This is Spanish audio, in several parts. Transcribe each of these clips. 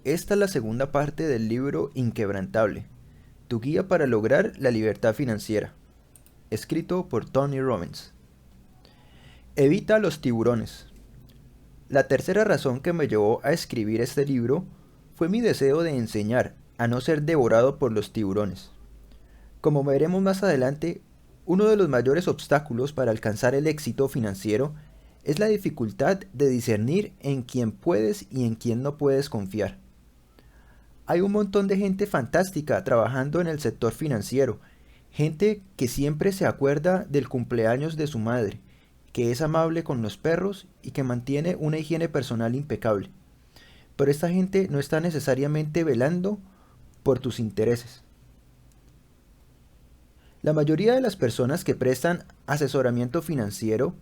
Esta es la segunda parte del libro Inquebrantable, tu guía para lograr la libertad financiera, escrito por Tony Robbins. Evita los tiburones. La tercera razón que me llevó a escribir este libro fue mi deseo de enseñar a no ser devorado por los tiburones. Como veremos más adelante, uno de los mayores obstáculos para alcanzar el éxito financiero es la dificultad de discernir en quién puedes y en quién no puedes confiar. Hay un montón de gente fantástica trabajando en el sector financiero, gente que siempre se acuerda del cumpleaños de su madre, que es amable con los perros y que mantiene una higiene personal impecable. Pero esta gente no está necesariamente velando por tus intereses. La mayoría de las personas que prestan asesoramiento financiero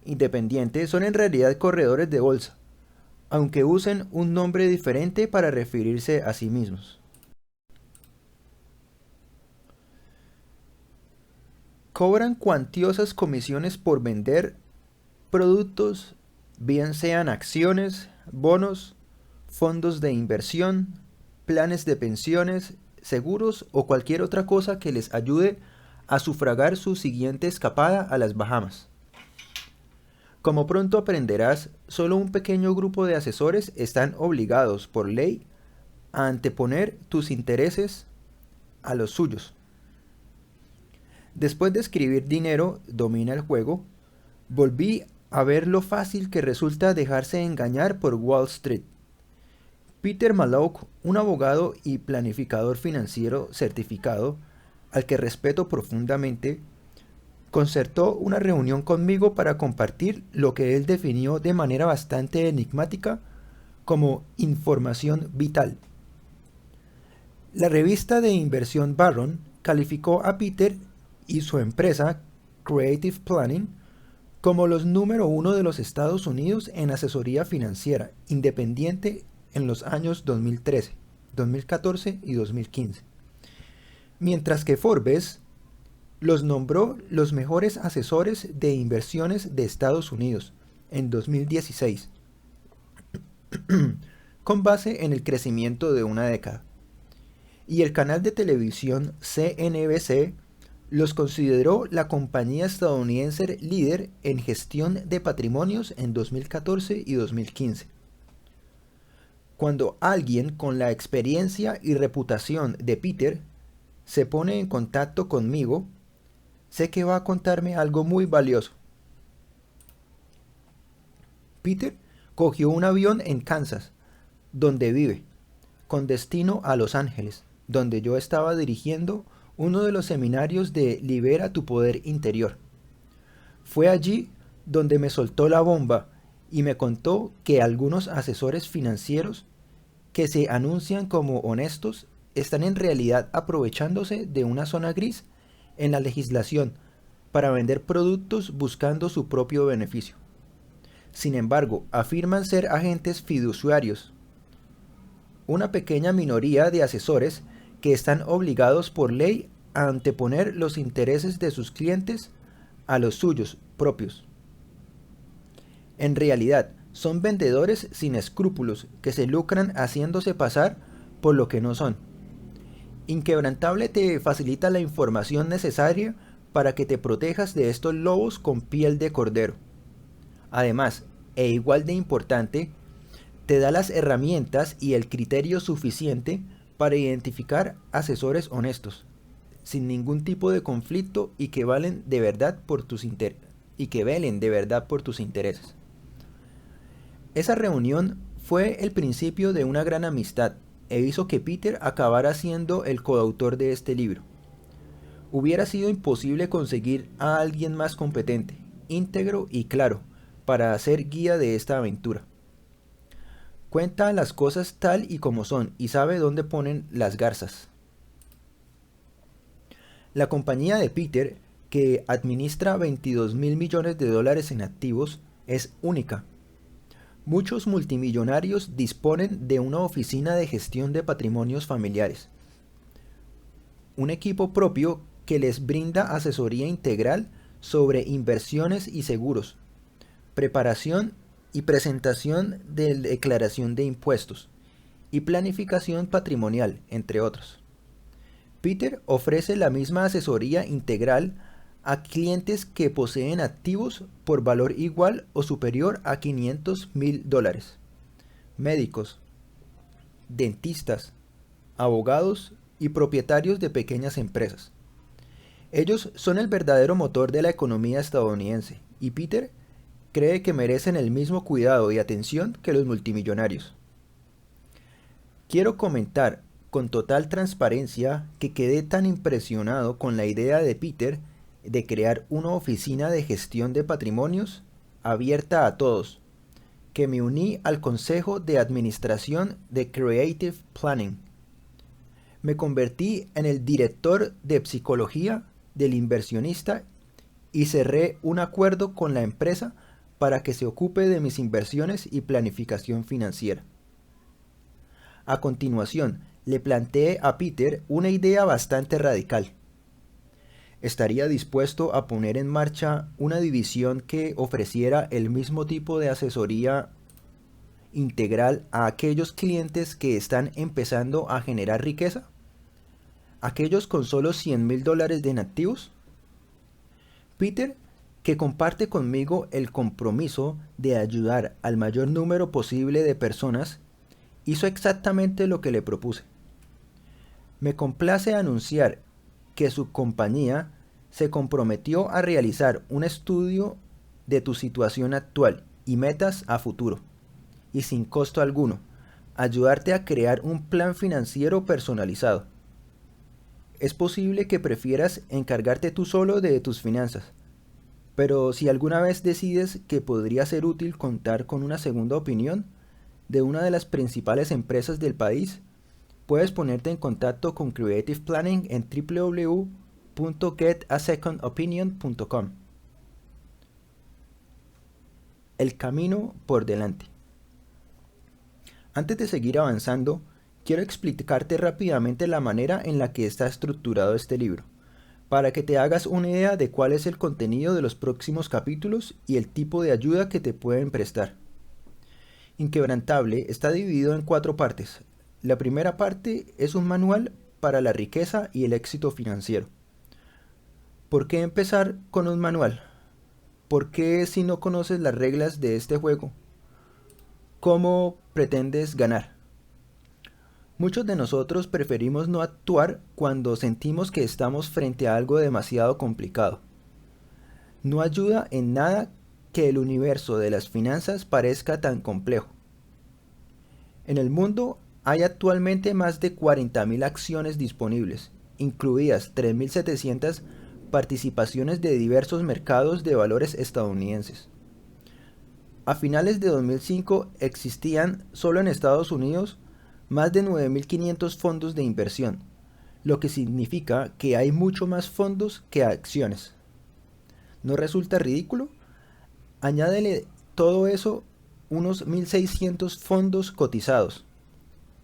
independiente son en realidad corredores de bolsa, aunque usen un nombre diferente para referirse a sí mismos. Cobran cuantiosas comisiones por vender productos, bien sean acciones, bonos, fondos de inversión, planes de pensiones, seguros o cualquier otra cosa que les ayude a sufragar su siguiente escapada a las Bahamas. Como pronto aprenderás, solo un pequeño grupo de asesores están obligados por ley a anteponer tus intereses a los suyos. Después de escribir Dinero domina el juego, volví a ver lo fácil que resulta dejarse engañar por Wall Street. Peter Mallouk, un abogado y planificador financiero certificado, al que respeto profundamente, concertó una reunión conmigo para compartir lo que él definió de manera bastante enigmática como información vital. La revista de inversión Barron calificó a Peter y su empresa Creative Planning como los número 1 de los Estados Unidos en asesoría financiera independiente en los años 2013, 2014 y 2015. Mientras que Forbes los nombró los mejores asesores de inversiones de Estados Unidos en 2016, con base en el crecimiento de una década. Y el canal de televisión CNBC los consideró la compañía estadounidense líder en gestión de patrimonios en 2014 y 2015. Cuando alguien con la experiencia y reputación de Peter se pone en contacto conmigo, sé que va a contarme algo muy valioso. Peter cogió un avión en Kansas, donde vive, con destino a Los Ángeles, donde yo estaba dirigiendo uno de los seminarios de Libera tu Poder Interior. Fue allí donde me soltó la bomba y me contó que algunos asesores financieros que se anuncian como honestos están en realidad aprovechándose de una zona gris en la legislación para vender productos buscando su propio beneficio. Sin embargo, afirman ser agentes fiduciarios, una pequeña minoría de asesores que están obligados por ley a anteponer los intereses de sus clientes a los suyos propios. En realidad, son vendedores sin escrúpulos que se lucran haciéndose pasar por lo que no son. Inquebrantable te facilita la información necesaria para que te protejas de estos lobos con piel de cordero. Además, e igual de importante, te da las herramientas y el criterio suficiente para identificar asesores honestos, sin ningún tipo de conflicto y que valen de verdad por tus intereses. Esa reunión fue el principio de una gran amistad e hizo que Peter acabara siendo el coautor de este libro. Hubiera sido imposible conseguir a alguien más competente, íntegro y claro para ser guía de esta aventura. Cuenta las cosas tal y como son y sabe dónde ponen las garzas. La compañía de Peter, que administra 22 mil millones de dólares en activos, es única. Muchos multimillonarios disponen de una oficina de gestión de patrimonios familiares, un equipo propio que les brinda asesoría integral sobre inversiones y seguros, preparación y presentación de declaración de impuestos, y planificación patrimonial, entre otros. Peter ofrece la misma asesoría integral a clientes que poseen activos por valor igual o superior a $500,000, médicos, dentistas, abogados y propietarios de pequeñas empresas. Ellos son el verdadero motor de la economía estadounidense y Peter cree que merecen el mismo cuidado y atención que los multimillonarios. Quiero comentar con total transparencia que quedé tan impresionado con la idea de Peter de crear una oficina de gestión de patrimonios abierta a todos, que me uní al consejo de administración de Creative Planning. Me convertí en el director de psicología del inversionista y cerré un acuerdo con la empresa para que se ocupe de mis inversiones y planificación financiera. A continuación, le planteé a Peter una idea bastante radical. Estaría dispuesto a poner en marcha una división que ofreciera el mismo tipo de asesoría integral a aquellos clientes que están empezando a generar riqueza, aquellos con solo $100,000 de inactivos. Peter, que comparte conmigo el compromiso de ayudar al mayor número posible de personas, hizo exactamente lo que le propuse. Me complace anunciar que su compañía se comprometió a realizar un estudio de tu situación actual y metas a futuro, y sin costo alguno, ayudarte a crear un plan financiero personalizado. Es posible que prefieras encargarte tú solo de tus finanzas, pero si alguna vez decides que podría ser útil contar con una segunda opinión de una de las principales empresas del país, puedes ponerte en contacto con Creative Planning en www.getasecondopinion.com. El camino por delante. Antes de seguir avanzando, quiero explicarte rápidamente la manera en la que está estructurado este libro, para que te hagas una idea de cuál es el contenido de los próximos capítulos y el tipo de ayuda que te pueden prestar. Inquebrantable está dividido en 4 partes. La primera parte es un manual para la riqueza y el éxito financiero. ¿Por qué empezar con un manual? ¿Por qué si no conoces las reglas de este juego? ¿Cómo pretendes ganar? Muchos de nosotros preferimos no actuar cuando sentimos que estamos frente a algo demasiado complicado. No ayuda en nada que el universo de las finanzas parezca tan complejo. En el mundo hay actualmente más de 40,000 acciones disponibles, incluidas 3,700 participaciones de diversos mercados de valores estadounidenses. A finales de 2005 existían solo en Estados Unidos más de 9,500 fondos de inversión, lo que significa que hay mucho más fondos que acciones. ¿No resulta ridículo? Añádele todo eso unos 1,600 fondos cotizados,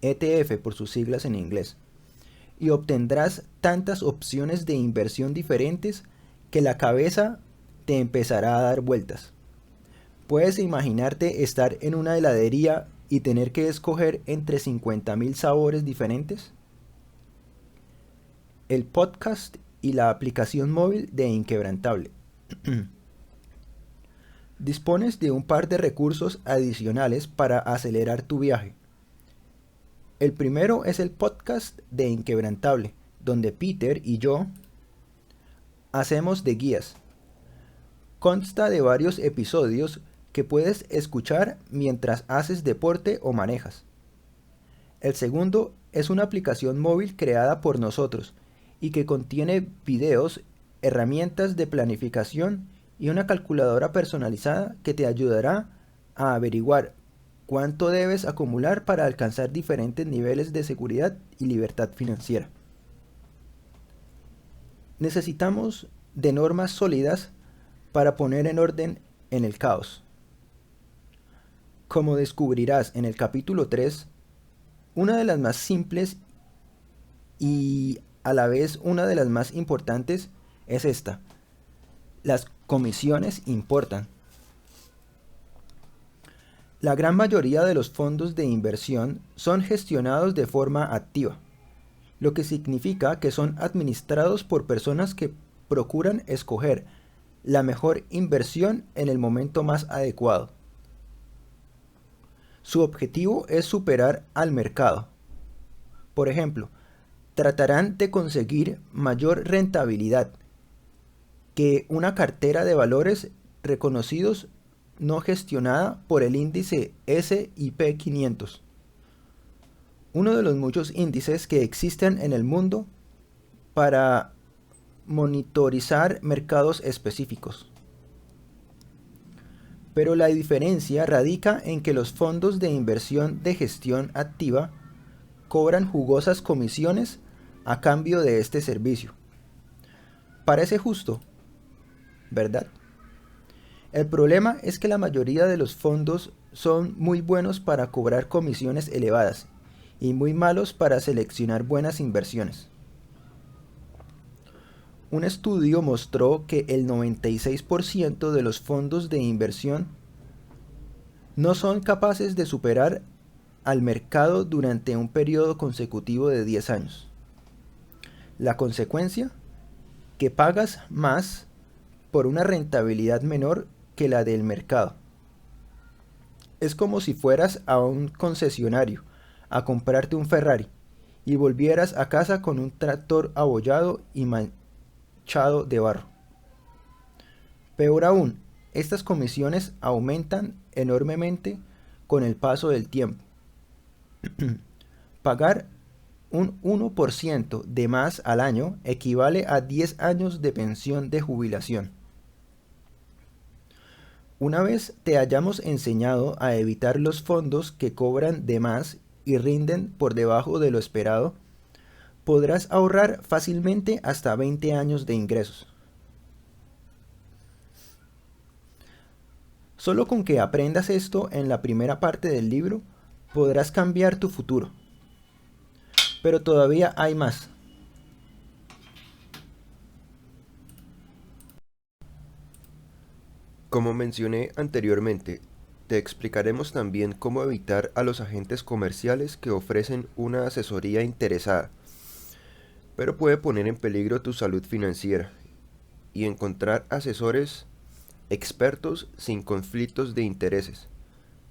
ETF por sus siglas en inglés, y obtendrás tantas opciones de inversión diferentes que la cabeza te empezará a dar vueltas. ¿Puedes imaginarte estar en una heladería y tener que escoger entre 50,000 sabores diferentes? El podcast y la aplicación móvil de Inquebrantable. Dispones de un par de recursos adicionales para acelerar tu viaje. El primero es el podcast de Inquebrantable, donde Peter y yo hacemos de guías. Consta de varios episodios que puedes escuchar mientras haces deporte o manejas. El segundo es una aplicación móvil creada por nosotros y que contiene videos, herramientas de planificación y una calculadora personalizada que te ayudará a averiguar cuánto debes acumular para alcanzar diferentes niveles de seguridad y libertad financiera. Necesitamos de normas sólidas para poner en orden en el caos. Como descubrirás en el capítulo 3, una de las más simples y a la vez una de las más importantes es esta: las comisiones importan. La gran mayoría de los fondos de inversión son gestionados de forma activa, lo que significa que son administrados por personas que procuran escoger la mejor inversión en el momento más adecuado. Su objetivo es superar al mercado. Por ejemplo, tratarán de conseguir mayor rentabilidad que una cartera de valores reconocidos no gestionada por el índice S&P 500, uno de los muchos índices que existen en el mundo para monitorizar mercados específicos. Pero la diferencia radica en que los fondos de inversión de gestión activa cobran jugosas comisiones a cambio de este servicio. Parece justo, ¿verdad? El problema es que la mayoría de los fondos son muy buenos para cobrar comisiones elevadas y muy malos para seleccionar buenas inversiones. Un estudio mostró que el 96% de los fondos de inversión no son capaces de superar al mercado durante un periodo consecutivo de 10 años. La consecuencia, que pagas más por una rentabilidad menor que la del mercado. Es como si fueras a un concesionario a comprarte un Ferrari y volvieras a casa con un tractor abollado y manchado de barro. Peor aún, estas comisiones aumentan enormemente con el paso del tiempo. Pagar un 1% de más al año equivale a 10 años de pensión de jubilación. Una vez te hayamos enseñado a evitar los fondos que cobran de más y rinden por debajo de lo esperado, podrás ahorrar fácilmente hasta 20 años de ingresos. Solo con que aprendas esto en la primera parte del libro, podrás cambiar tu futuro. Pero todavía hay más. Como mencioné anteriormente, te explicaremos también cómo evitar a los agentes comerciales que ofrecen una asesoría interesada, pero puede poner en peligro tu salud financiera, y encontrar asesores expertos sin conflictos de intereses,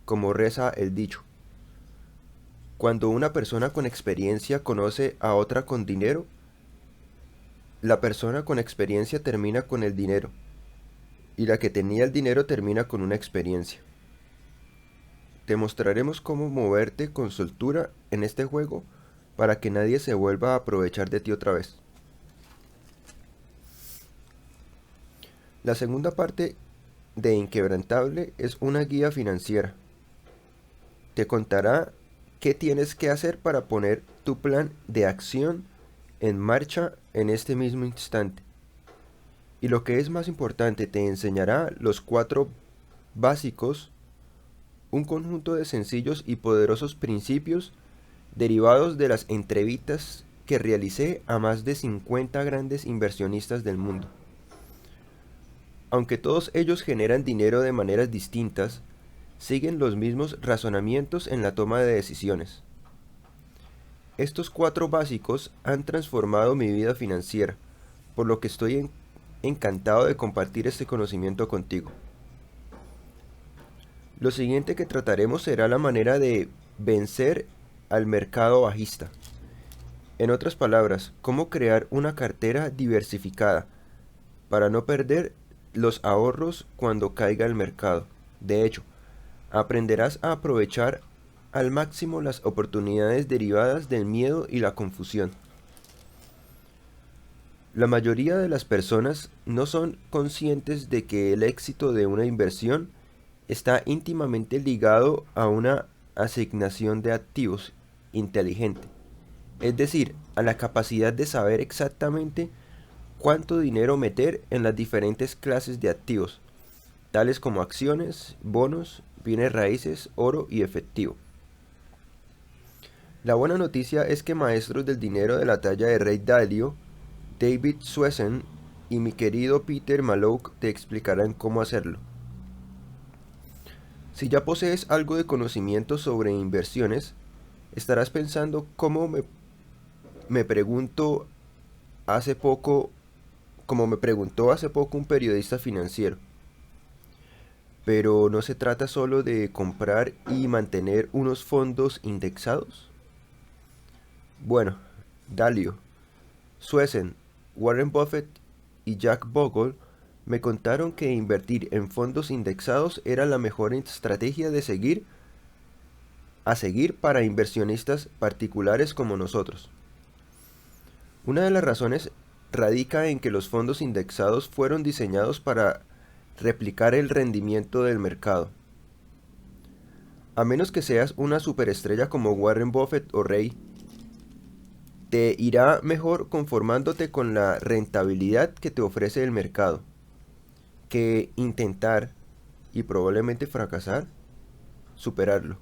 como reza el dicho. Cuando una persona con experiencia conoce a otra con dinero, la persona con experiencia termina con el dinero, y la que tenía el dinero termina con una experiencia. Te mostraremos cómo moverte con soltura en este juego para que nadie se vuelva a aprovechar de ti otra vez. La segunda parte de Inquebrantable es una guía financiera. Te contará qué tienes que hacer para poner tu plan de acción en marcha en este mismo instante. Y lo que es más importante, te enseñará los 4 básicos, un conjunto de sencillos y poderosos principios derivados de las entrevistas que realicé a más de 50 grandes inversionistas del mundo. Aunque todos ellos generan dinero de maneras distintas, siguen los mismos razonamientos en la toma de decisiones. Estos 4 básicos han transformado mi vida financiera, por lo que estoy encantado de compartir este conocimiento contigo. Lo siguiente que trataremos será la manera de vencer al mercado bajista. En otras palabras, cómo crear una cartera diversificada para no perder los ahorros cuando caiga el mercado. De hecho, aprenderás a aprovechar al máximo las oportunidades derivadas del miedo y la confusión. La mayoría de las personas no son conscientes de que el éxito de una inversión está íntimamente ligado a una asignación de activos inteligente, es decir, a la capacidad de saber exactamente cuánto dinero meter en las diferentes clases de activos, tales como acciones, bonos, bienes raíces, oro y efectivo. La buena noticia es que maestros del dinero de la talla de Ray Dalio, David Swensen y mi querido Peter Mallouk te explicarán cómo hacerlo. Si ya posees algo de conocimiento sobre inversiones, estarás pensando me pregunto hace poco, como me preguntó hace poco un periodista financiero. Pero no se trata solo de comprar y mantener unos fondos indexados. Bueno, Dalio, Suessen, Warren Buffett y Jack Bogle me contaron que invertir en fondos indexados era la mejor estrategia a seguir para inversionistas particulares como nosotros. Una de las razones radica en que los fondos indexados fueron diseñados para replicar el rendimiento del mercado. A menos que seas una superestrella como Warren Buffett o Ray, te irá mejor conformándote con la rentabilidad que te ofrece el mercado, que intentar, y probablemente fracasar, superarlo.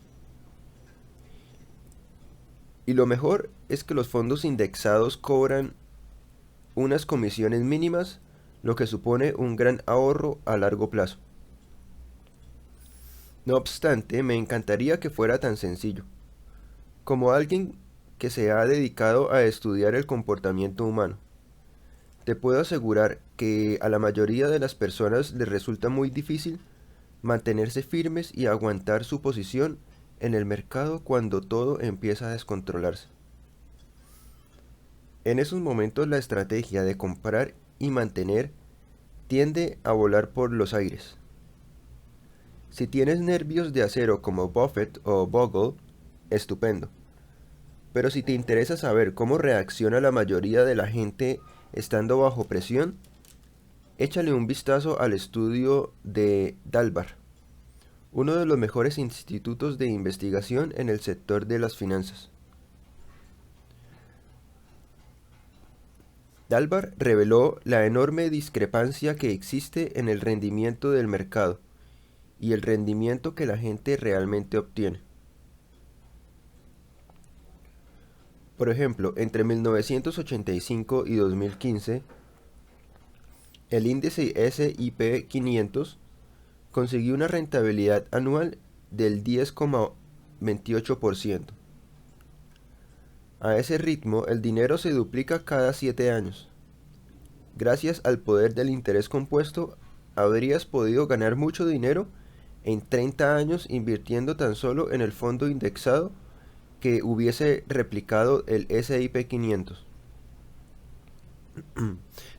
Y lo mejor es que los fondos indexados cobran unas comisiones mínimas, lo que supone un gran ahorro a largo plazo. No obstante, me encantaría que fuera tan sencillo. Como alguien que se ha dedicado a estudiar el comportamiento humano, te puedo asegurar que a la mayoría de las personas les resulta muy difícil mantenerse firmes y aguantar su posición en el mercado cuando todo empieza a descontrolarse. En esos momentos la estrategia de comprar y mantener tiende a volar por los aires. Si tienes nervios de acero como Buffett o Bogle, estupendo. Pero si te interesa saber cómo reacciona la mayoría de la gente estando bajo presión, échale un vistazo al estudio de Dalbar, uno de los mejores institutos de investigación en el sector de las finanzas. Dalbar reveló la enorme discrepancia que existe en el rendimiento del mercado y el rendimiento que la gente realmente obtiene. Por ejemplo, entre 1985 y 2015, el índice S&P 500 consiguió una rentabilidad anual del 10,28%. A ese ritmo, el dinero se duplica cada 7 años. Gracias al poder del interés compuesto, habrías podido ganar mucho dinero en 30 años invirtiendo tan solo en el fondo indexado que hubiese replicado el S&P 500.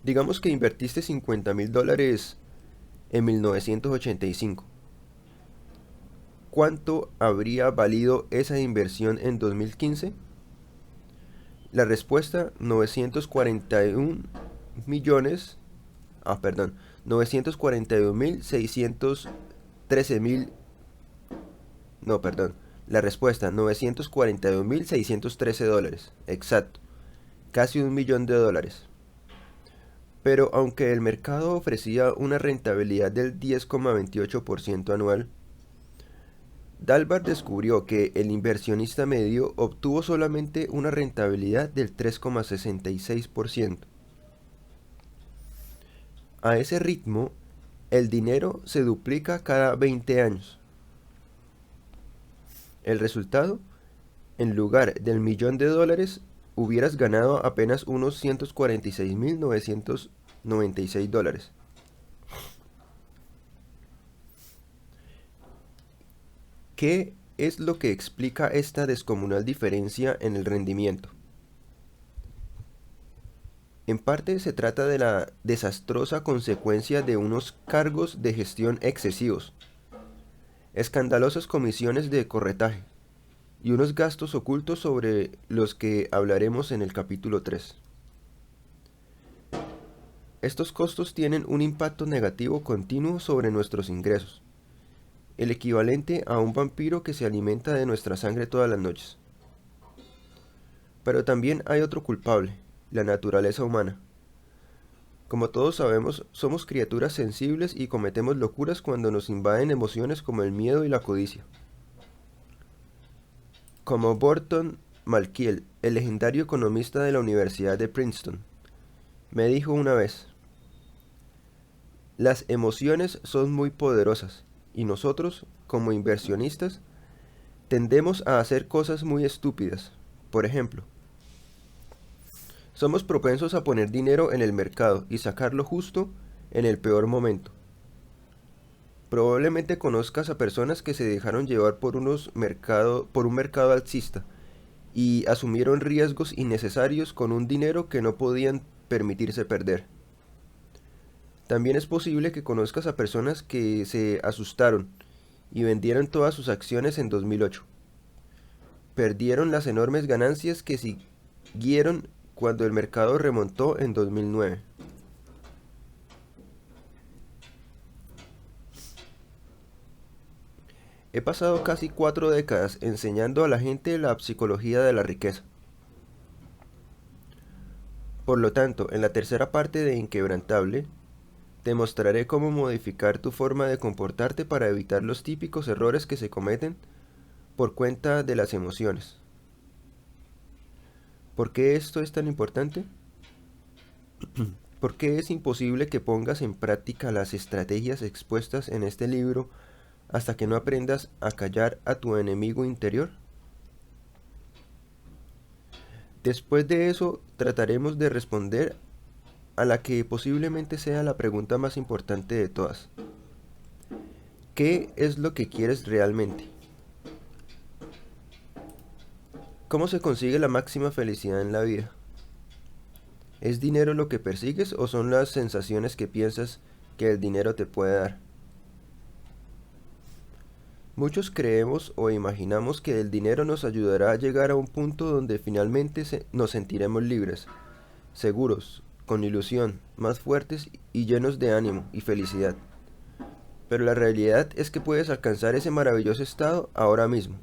Digamos que invertiste $50,000 en 1985. ¿Cuánto habría valido esa inversión en 2015? La respuesta, 941.613.000. No, perdón. La respuesta, $941,613. Exacto. Casi $1,000,000. Pero aunque el mercado ofrecía una rentabilidad del 10,28% anual, Dalbar descubrió que el inversionista medio obtuvo solamente una rentabilidad del 3,66%. A ese ritmo, el dinero se duplica cada 20 años. El resultado, en lugar del $1,000,000, hubieras ganado apenas unos $146,996. ¿Qué es lo que explica esta descomunal diferencia en el rendimiento? En parte se trata de la desastrosa consecuencia de unos cargos de gestión excesivos, escandalosas comisiones de corretaje y unos gastos ocultos sobre los que hablaremos en el capítulo 3. Estos costos tienen un impacto negativo continuo sobre nuestros ingresos, el equivalente a un vampiro que se alimenta de nuestra sangre todas las noches. Pero también hay otro culpable, la naturaleza humana. Como todos sabemos, somos criaturas sensibles y cometemos locuras cuando nos invaden emociones como el miedo y la codicia. Como Burton Malkiel, el legendario economista de la Universidad de Princeton, me dijo una vez: las emociones son muy poderosas y nosotros, como inversionistas, tendemos a hacer cosas muy estúpidas. Por ejemplo, somos propensos a poner dinero en el mercado y sacarlo justo en el peor momento. Probablemente conozcas a personas que se dejaron llevar por un mercado alcista y asumieron riesgos innecesarios con un dinero que no podían permitirse perder. También es posible que conozcas a personas que se asustaron y vendieron todas sus acciones en 2008. Perdieron las enormes ganancias que siguieron cuando el mercado remontó en 2009. He pasado casi 4 décadas enseñando a la gente la psicología de la riqueza. Por lo tanto, en la tercera parte de Inquebrantable, te mostraré cómo modificar tu forma de comportarte para evitar los típicos errores que se cometen por cuenta de las emociones. ¿Por qué esto es tan importante? ¿Por qué es imposible que pongas en práctica las estrategias expuestas en este libro hasta que no aprendas a callar a tu enemigo interior? Después de eso, trataremos de responder a la que posiblemente sea la pregunta más importante de todas. ¿Qué es lo que quieres realmente? ¿Cómo se consigue la máxima felicidad en la vida? ¿Es dinero lo que persigues o son las sensaciones que piensas que el dinero te puede dar? Muchos creemos o imaginamos que el dinero nos ayudará a llegar a un punto donde finalmente nos sentiremos libres, seguros, con ilusión, más fuertes y llenos de ánimo y felicidad. Pero la realidad es que puedes alcanzar ese maravilloso estado ahora mismo,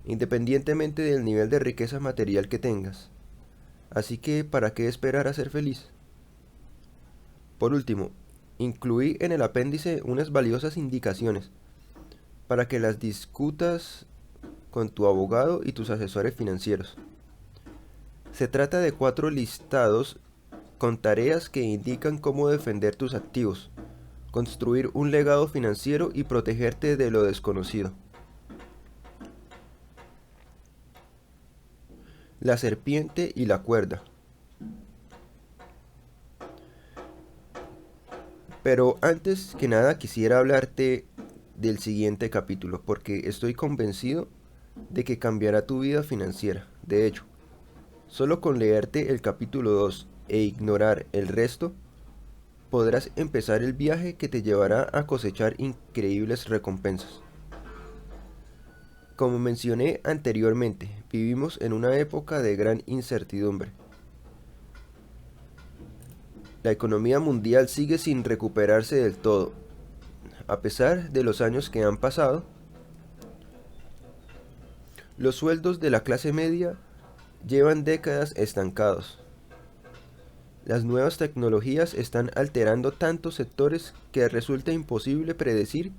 independientemente del nivel de riqueza material que tengas. Así que, ¿para qué esperar a ser feliz? Por último, incluí en el apéndice unas valiosas indicaciones para que las discutas con tu abogado y tus asesores financieros. Se trata de 4 listados con tareas que indican cómo defender tus activos, construir un legado financiero y protegerte de lo desconocido. La serpiente y la cuerda. Pero antes que nada quisiera hablarte del siguiente capítulo, porque estoy convencido de que cambiará tu vida financiera. De hecho, solo con leerte el capítulo 2 e ignorar el resto, podrás empezar el viaje que te llevará a cosechar increíbles recompensas. Como mencioné anteriormente, vivimos en una época de gran incertidumbre. La economía mundial sigue sin recuperarse del todo. A pesar de los años que han pasado, los sueldos de la clase media llevan décadas estancados. Las nuevas tecnologías están alterando tantos sectores que resulta imposible predecir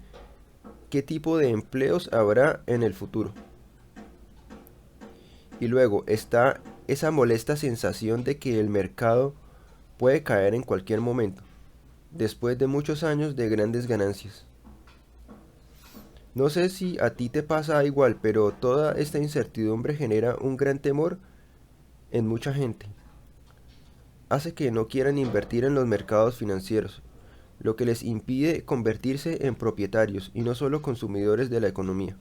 qué tipo de empleos habrá en el futuro. Y luego está esa molesta sensación de que el mercado puede caer en cualquier momento, después de muchos años de grandes ganancias. No sé si a ti te pasa igual, pero toda esta incertidumbre genera un gran temor en mucha gente. Hace que no quieran invertir en los mercados financieros, lo que les impide convertirse en propietarios y no solo consumidores de la economía.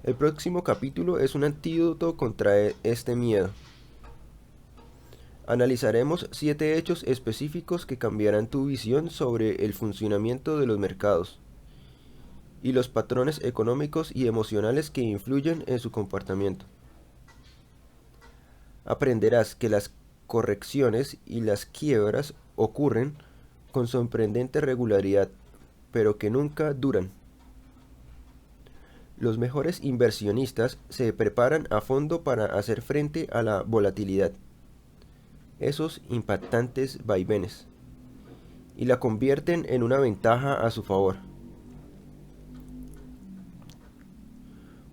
El próximo capítulo es un antídoto contra este miedo. Analizaremos 7 hechos específicos que cambiarán tu visión sobre el funcionamiento de los mercados y los patrones económicos y emocionales que influyen en su comportamiento. Aprenderás que las correcciones y las quiebras ocurren con sorprendente regularidad, pero que nunca duran. Los mejores inversionistas se preparan a fondo para hacer frente a la volatilidad, esos impactantes vaivenes, y la convierten en una ventaja a su favor.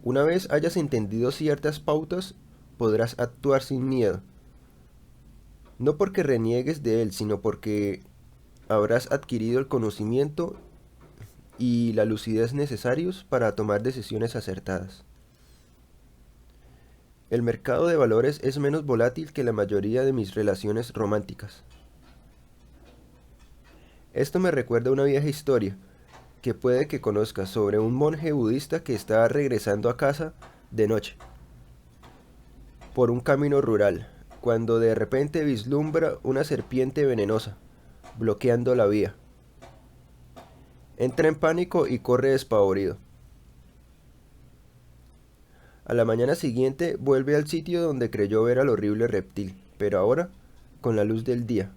Una vez hayas entendido ciertas pautas, podrás actuar sin miedo, no porque reniegues de él, sino porque habrás adquirido el conocimiento y la lucidez necesarios para tomar decisiones acertadas. El mercado de valores es menos volátil que la mayoría de mis relaciones románticas. Esto me recuerda una vieja historia que puede que conozcas sobre un monje budista que está regresando a casa de noche por un camino rural, cuando de repente vislumbra una serpiente venenosa, bloqueando la vía. Entra en pánico y corre despavorido. A la mañana siguiente vuelve al sitio donde creyó ver al horrible reptil, pero ahora con la luz del día.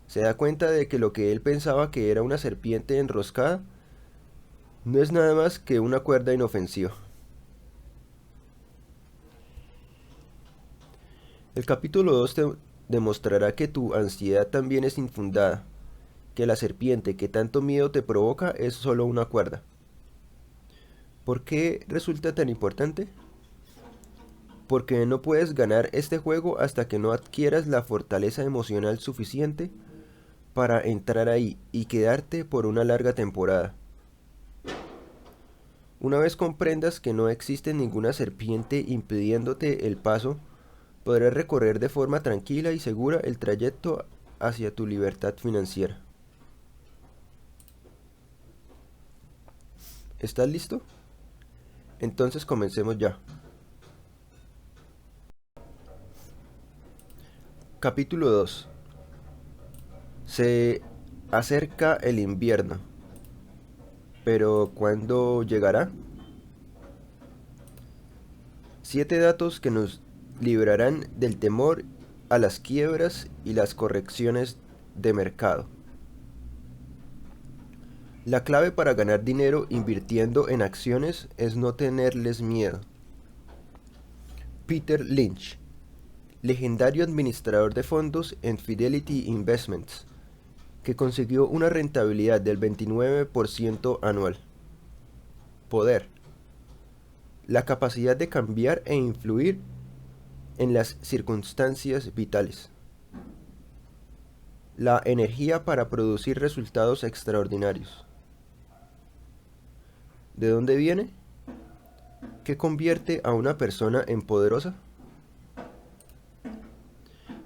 Se da cuenta de que lo que él pensaba que era una serpiente enroscada no es nada más que una cuerda inofensiva. El capítulo 2 te demostrará que tu ansiedad también es infundada, que la serpiente que tanto miedo te provoca es solo una cuerda. ¿Por qué resulta tan importante? Porque no puedes ganar este juego hasta que no adquieras la fortaleza emocional suficiente para entrar ahí y quedarte por una larga temporada. Una vez comprendas que no existe ninguna serpiente impidiéndote el paso, podrás recorrer de forma tranquila y segura el trayecto hacia tu libertad financiera. ¿Estás listo? Entonces comencemos ya. Capítulo 2. Se acerca el invierno, pero ¿cuándo llegará? 7 datos que nos librarán del temor a las quiebras y las correcciones de mercado. La clave para ganar dinero invirtiendo en acciones es no tenerles miedo. Peter Lynch, legendario administrador de fondos en Fidelity Investments, que consiguió una rentabilidad del 29% anual. Poder. La capacidad de cambiar e influir en las circunstancias vitales. La energía para producir resultados extraordinarios. ¿De dónde viene? ¿Qué convierte a una persona en poderosa?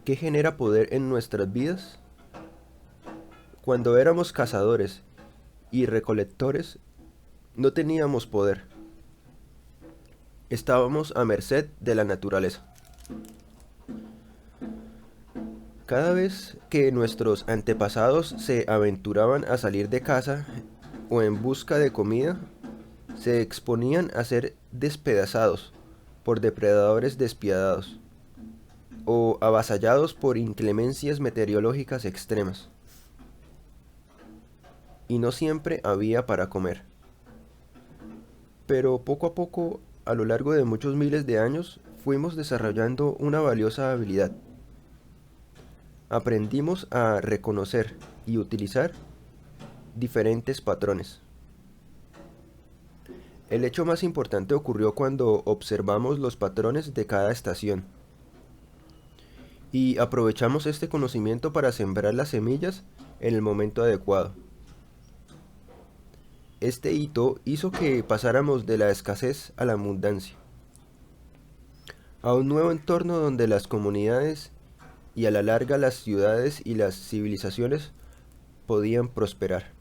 ¿Qué genera poder en nuestras vidas? Cuando éramos cazadores y recolectores, no teníamos poder. Estábamos a merced de la naturaleza. Cada vez que nuestros antepasados se aventuraban a salir de caza o en busca de comida, se exponían a ser despedazados por depredadores despiadados o avasallados por inclemencias meteorológicas extremas. Y no siempre había para comer. Pero poco a poco, a lo largo de muchos miles de años, fuimos desarrollando una valiosa habilidad. Aprendimos a reconocer y utilizar diferentes patrones. El hecho más importante ocurrió cuando observamos los patrones de cada estación y aprovechamos este conocimiento para sembrar las semillas en el momento adecuado. Este hito hizo que pasáramos de la escasez a la abundancia, a un nuevo entorno donde las comunidades y a la larga las ciudades y las civilizaciones podían prosperar.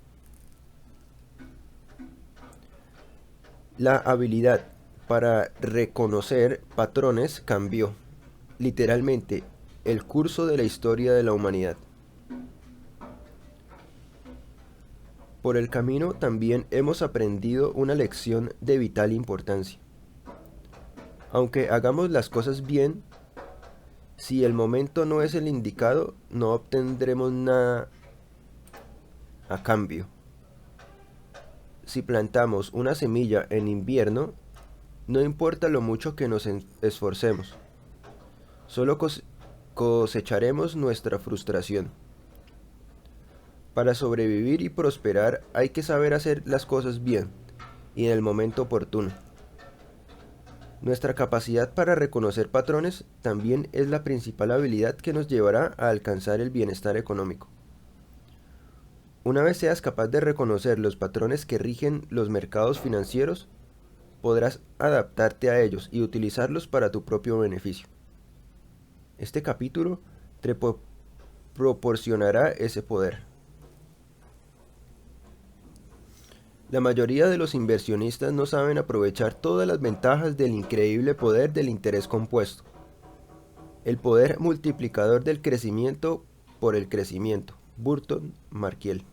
La habilidad para reconocer patrones cambió, literalmente, el curso de la historia de la humanidad. Por el camino también hemos aprendido una lección de vital importancia. Aunque hagamos las cosas bien, si el momento no es el indicado, no obtendremos nada a cambio. Si plantamos una semilla en invierno, no importa lo mucho que nos esforcemos, solo cosecharemos nuestra frustración. Para sobrevivir y prosperar hay que saber hacer las cosas bien y en el momento oportuno. Nuestra capacidad para reconocer patrones también es la principal habilidad que nos llevará a alcanzar el bienestar económico. Una vez seas capaz de reconocer los patrones que rigen los mercados financieros, podrás adaptarte a ellos y utilizarlos para tu propio beneficio. Este capítulo te proporcionará ese poder. La mayoría de los inversionistas no saben aprovechar todas las ventajas del increíble poder del interés compuesto. El poder multiplicador del crecimiento por el crecimiento. Burton Markiel.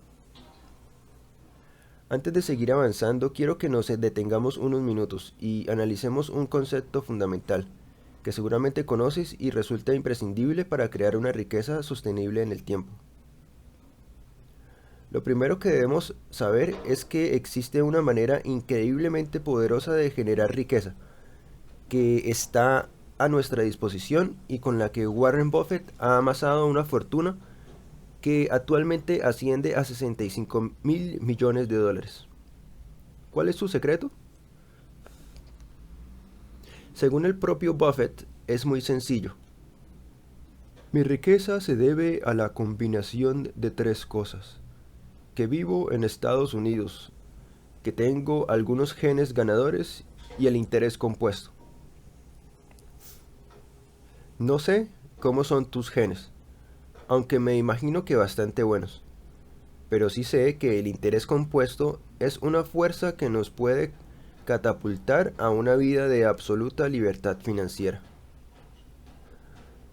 Antes de seguir avanzando, quiero que nos detengamos unos minutos y analicemos un concepto fundamental que seguramente conoces y resulta imprescindible para crear una riqueza sostenible en el tiempo. Lo primero que debemos saber es que existe una manera increíblemente poderosa de generar riqueza, que está a nuestra disposición y con la que Warren Buffett ha amasado una fortuna que actualmente asciende a 65.000 millones de dólares. ¿Cuál es su secreto? Según el propio Buffett, es muy sencillo. Mi riqueza se debe a la combinación de 3 cosas. Que vivo en Estados Unidos, que tengo algunos genes ganadores y el interés compuesto. No sé cómo son tus genes, aunque me imagino que bastante buenos, pero sí sé que el interés compuesto es una fuerza que nos puede catapultar a una vida de absoluta libertad financiera.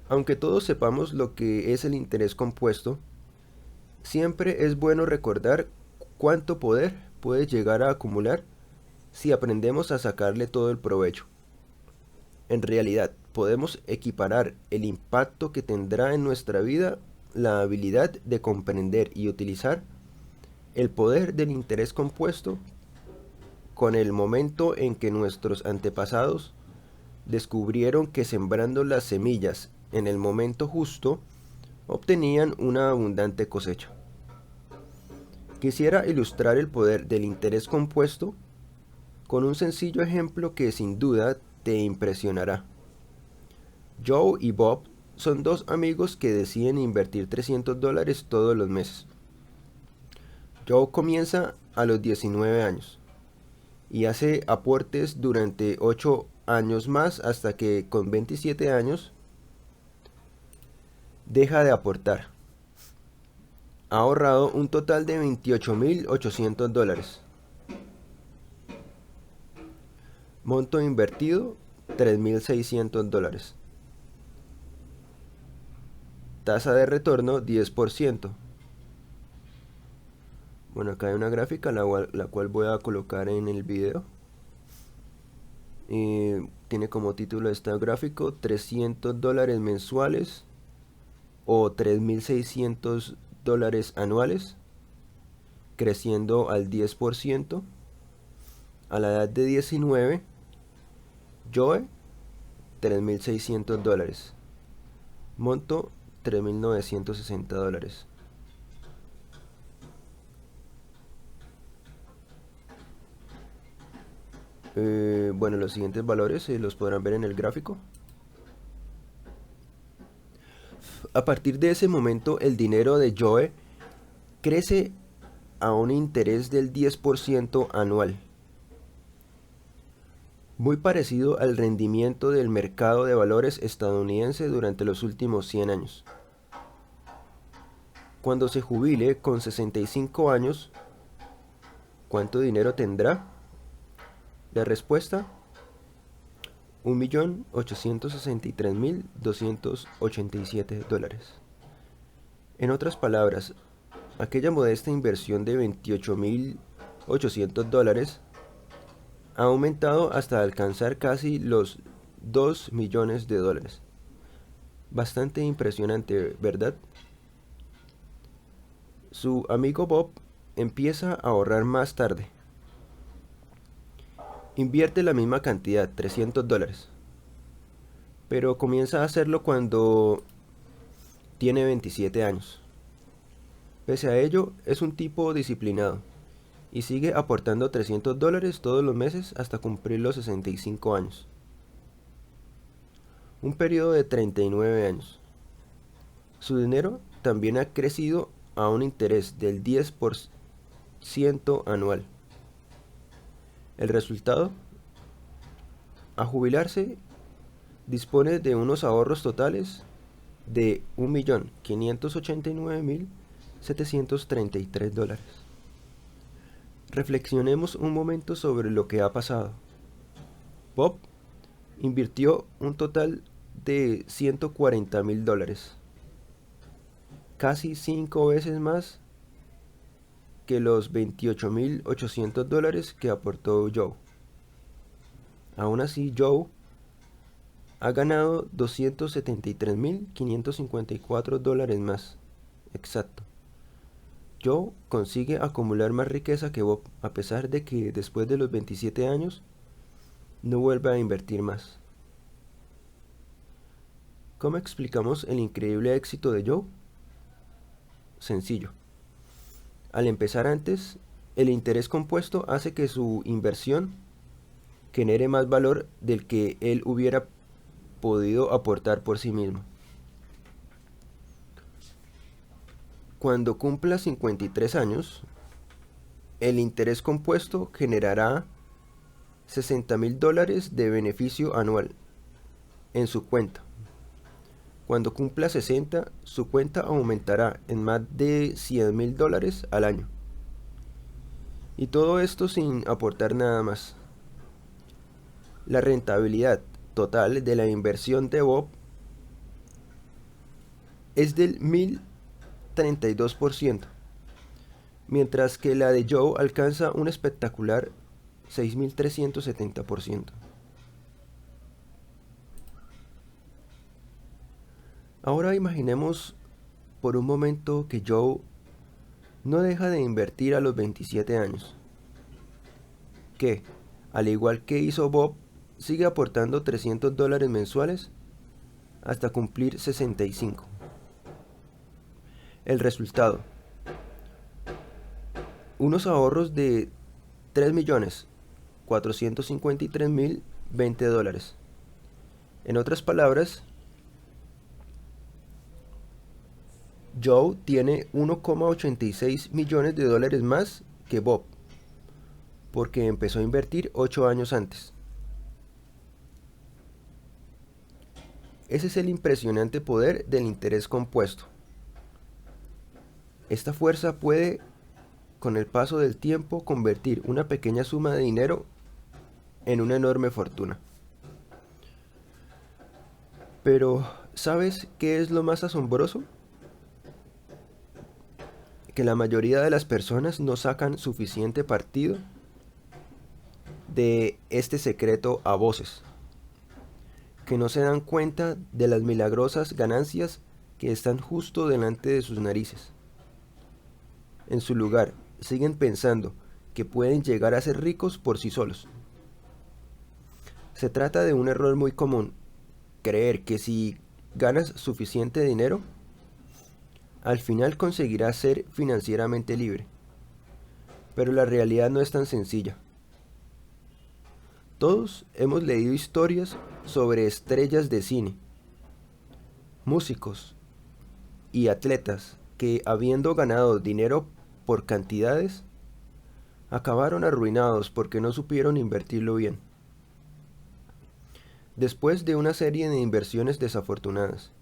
Aunque todos sepamos lo que es el interés compuesto, siempre es bueno recordar cuánto poder puede llegar a acumular si aprendemos a sacarle todo el provecho. En realidad, podemos equiparar el impacto que tendrá en nuestra vida la habilidad de comprender y utilizar el poder del interés compuesto con el momento en que nuestros antepasados descubrieron que sembrando las semillas en el momento justo obtenían una abundante cosecha. Quisiera ilustrar el poder del interés compuesto con un sencillo ejemplo que sin duda te impresionará. Joe y Bob son 2 amigos que deciden invertir $300 todos los meses. Joe comienza a los 19 años y hace aportes durante 8 años más hasta que con 27 años deja de aportar. Ha ahorrado un total de $28.800. Monto invertido $3.600. Tasa de retorno 10%. Bueno, acá hay una gráfica la cual voy a colocar en el video. Tiene como título este gráfico $300 mensuales o $3.600 anuales, creciendo al 10%. A la edad de 19, Joe, $3.600. Monto, $3.960. Bueno, los siguientes valores los podrán ver en el gráfico. A partir de ese momento, el dinero de Joe crece a un interés del 10% anual, muy parecido al rendimiento del mercado de valores estadounidense durante los últimos 100 años. Cuando se jubile con 65 años, ¿cuánto dinero tendrá? La respuesta: $1.863.287. En otras palabras, aquella modesta inversión de $28.800 ha aumentado hasta alcanzar casi los $2 millones. Bastante impresionante, ¿verdad? Su amigo Bob empieza a ahorrar más tarde. Invierte la misma cantidad, $300, pero comienza a hacerlo cuando tiene 27 años. Pese a ello, es un tipo disciplinado y sigue aportando $300 todos los meses hasta cumplir los 65 años. Un periodo de 39 años. Su dinero también ha crecido a un interés del 10% anual. El resultado, a jubilarse, dispone de unos ahorros totales de $1.589.733. Reflexionemos un momento sobre lo que ha pasado. Bob invirtió un total de $140.000, casi 5 veces más que los $28.800 que aportó Joe. Aún así, Joe ha ganado $273.554 más. Exacto. Joe consigue acumular más riqueza que Bob, a pesar de que después de los 27 años no vuelve a invertir más. ¿Cómo explicamos el increíble éxito de Joe? Sencillo. Al empezar antes, el interés compuesto hace que su inversión genere más valor del que él hubiera podido aportar por sí mismo. Cuando cumpla 53 años, el interés compuesto generará $60.000 de beneficio anual en su cuenta. Cuando cumpla 60, su cuenta aumentará en más de $100.000 al año. Y todo esto sin aportar nada más. La rentabilidad total de la inversión de Bob es del 1.032%, mientras que la de Joe alcanza un espectacular 6.370%. Ahora imaginemos por un momento que Joe no deja de invertir a los 27 años, que, al igual que hizo Bob, sigue aportando $300 mensuales hasta cumplir 65. El resultado, unos ahorros de $3.453.020. En otras palabras, Joe tiene $1,86 millones más que Bob, porque empezó a invertir 8 años antes. Ese es el impresionante poder del interés compuesto. Esta fuerza puede, con el paso del tiempo, convertir una pequeña suma de dinero en una enorme fortuna. Pero, ¿sabes qué es lo más asombroso? Que la mayoría de las personas no sacan suficiente partido de este secreto a voces, que no se dan cuenta de las milagrosas ganancias que están justo delante de sus narices. En su lugar, siguen pensando que pueden llegar a ser ricos por sí solos. Se trata de un error muy común, creer que si ganas suficiente dinero, al final conseguirás ser financieramente libre. Pero la realidad no es tan sencilla. Todos hemos leído historias sobre estrellas de cine, músicos y atletas que, habiendo ganado dinero por cantidades, acabaron arruinados porque no supieron invertirlo bien. Después de una serie de inversiones desafortunadas,